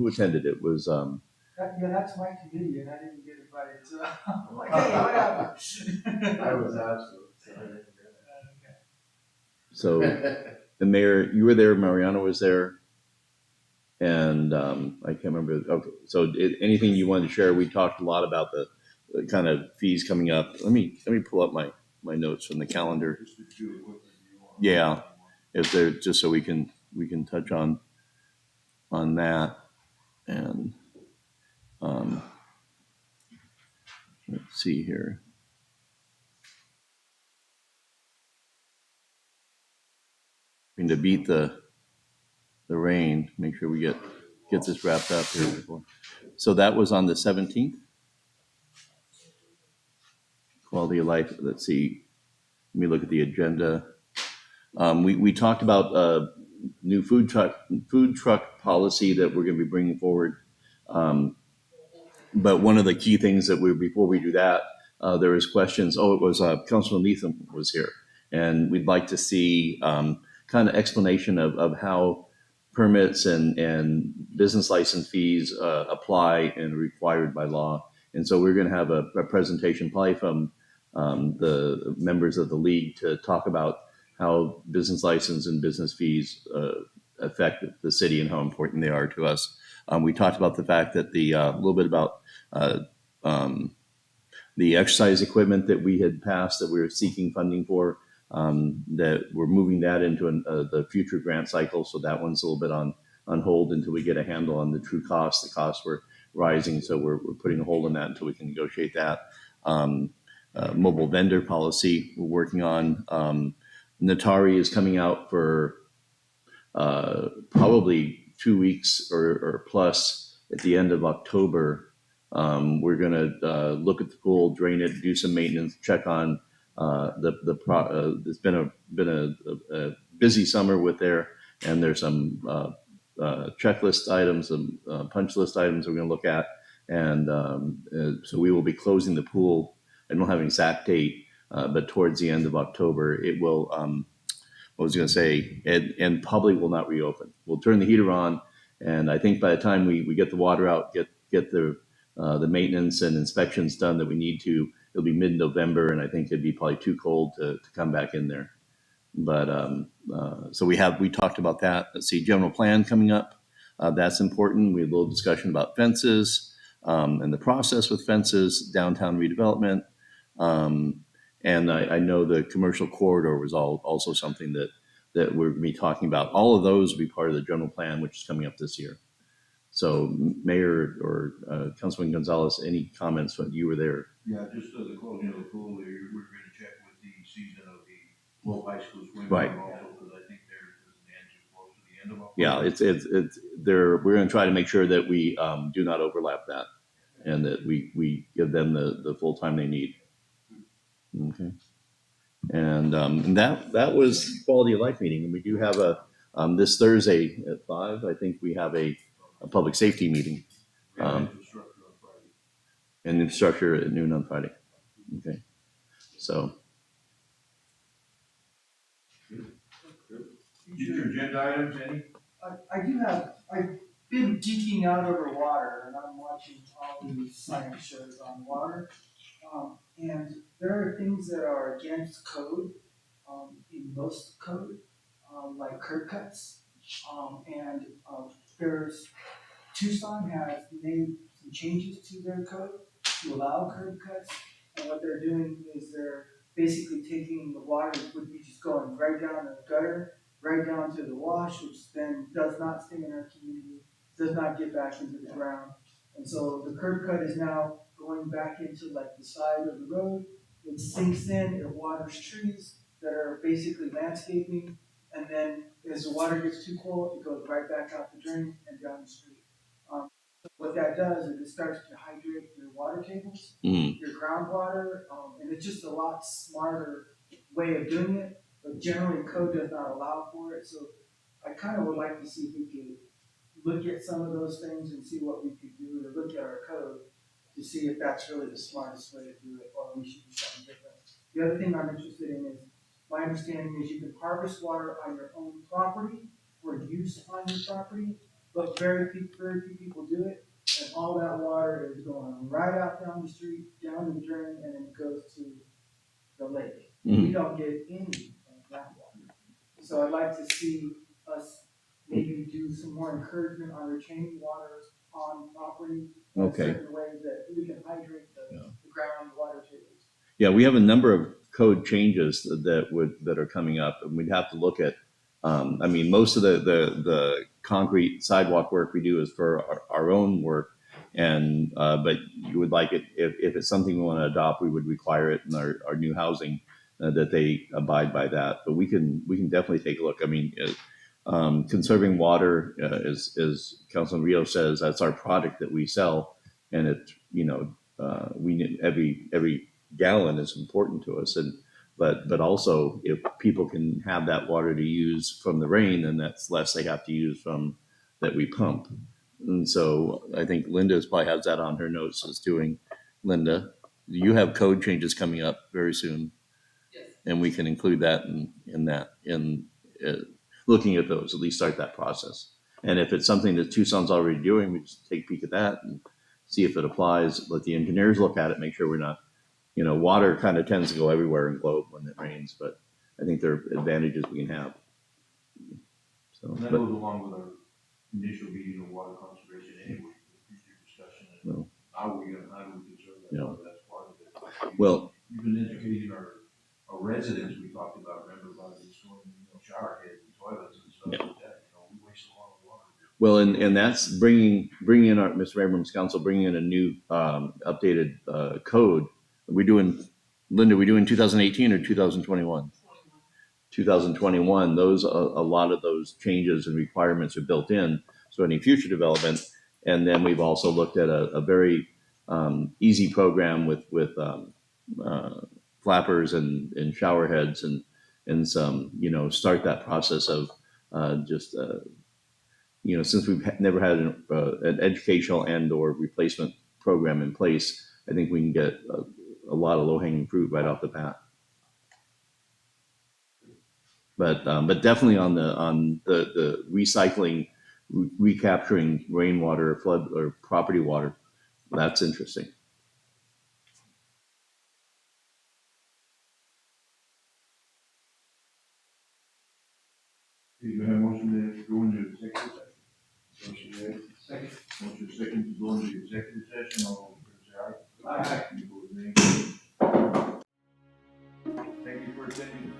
attended it was Yeah, that's my committee, and I didn't get invited, so I'm like, hey, what happened? I was absent, so I didn't so the mayor, you were there, Mariano was there, and I can't remember. Okay, so anything you wanted to share? We talked a lot about the kind of fees coming up. Let me pull up my notes from the calendar. Just to do a quick review on. Yeah, if there, just so we can touch on that, and let's see here. And to beat the rain, make sure we get this wrapped up here before. So that was on the 17th. Quality of life. Let's see. Let me look at the agenda. We talked about new food truck policy that we're going to be bringing forward. But one of the key things that before we do that, there was questions. Oh, it was Councilman Leatham was here, and we'd like to see kind of explanation of how permits and business license fees apply and are required by law. And so we're going to have a presentation probably from the members of the league to talk about how business license and business fees affect the city and how important they are to us. We talked about the fact that a little bit about the exercise equipment that we had passed that we were seeking funding for, that we're moving that into the future grant cycle. So that one's a little bit on hold until we get a handle on the true costs. The costs were rising, so we're putting a hold on that until we can negotiate that. Mobile vendor policy we're working on. Natari is coming out for probably 2 weeks or plus at the end of October. We're going to look at the pool, drain it, do some maintenance, check on it's been a busy summer with there, and there's some checklist items, some punch list items we're going to look at, and so we will be closing the pool. I don't have an exact date, but towards the end of October, it will. What was I going to say? And public will not reopen. We'll turn the heater on, and I think by the time we get the water out, get the maintenance and inspections done that we need to, it'll be mid-November, and I think it'd be probably too cold to come back in there. But so we talked about that. Let's see, general plan coming up. That's important. We had a little discussion about fences and the process with fences, downtown redevelopment. And I know the commercial corridor was also something that we're going to be talking about. All of those will be part of the general plan, which is coming up this year. So Mayor or Councilman Gonzalez, any comments when you were there? Yeah, just the closing of the pool, we're going to check with the season of the Wolf High School swim. Right. Also, because I think there's an end too close to the end of October. Yeah, it's there. We're going to try to make sure that we do not overlap that, and that we give them the full time they need. Okay, and that was quality of life meeting, and we do have a this Thursday at 5. I think we have a public safety meeting. Infrastructure on Friday. And infrastructure at noon on Friday. Okay, so. Future agenda items, any? I do have, I've been geeking out over water, and I'm watching all these science shows on water. And there are things that are against code, in most code, like curb cuts. And there's, Tucson has made some changes to their code to allow curb cuts. And what they're doing is they're basically taking the water, would be just going right down the gutter, right down to the wash, which then does not stay in our community, does not get back into the ground. And so the curb cut is now going back into like the side of the road, it sinks in, it waters trees that are basically landscaping, and then as the water gets too cold, it goes right back out the drain and down the street. What that does is it starts to hydrate your water tables, your groundwater, and it's just a lot smarter way of doing it, but generally code does not allow for it, so I kind of would like to see if we could look at some of those things and see what we could do, or look at our code to see if that's really the smartest way to do it, or we should do something different. The other thing I'm interested in is, my understanding is you can harvest water on your own property for use on your property, but very few people do it. And all that water is going right out down the street, down the drain, and then it goes to the lake. We don't get any of that water. So I'd like to see us maybe do some more encouragement on retaining water on property. In certain ways that we can hydrate the ground water tables. Yeah, we have a number of code changes that are coming up, and we'd have to look at. I mean, most of the concrete sidewalk work we do is for our own work, and but you would like it if it's something we want to adopt, we would require it in our new housing that they abide by that. But we can definitely take a look. I mean, conserving water, as Councilman Rio says, that's our product that we sell, and it we need every gallon is important to us, and but also if people can have that water to use from the rain, then that's less they have to use from that we pump. And so I think Linda's probably has that on her notes as doing. Linda, you have code changes coming up very soon. Yes. And we can include that in looking at those, at least start that process. And if it's something that Tucson's already doing, we just take a peek at that and see if it applies, let the engineers look at it, make sure we're not, water kind of tends to go everywhere in Globe when it rains, but I think there are advantages we can have. So, And that goes along with our initial meeting of water conservation anyway, future discussion, and how do we conserve that water, that's part of it. Well, Even educating our residents, we talked about, remember about installing, shower heads and toilets and stuff like that, we waste a lot of water. Well, and that's bringing in our Mr. Abrams' council, bringing in a new updated code. Linda, we doing 2018 or 2021? 2021. Those a lot of those changes and requirements are built in. So any future development, and then we've also looked at a very easy program with flappers and shower heads and some start that process of since we've never had an educational and or replacement program in place, I think we can get a lot of low-hanging fruit right off the bat. But definitely on the recycling, recapturing rainwater, flood or property water, that's interesting. You have a motion to go into executive session? Motion made. Second. Motion second to go into executive session, all in favor say aye. Aye. Any opposed, nay? Thank you for attending.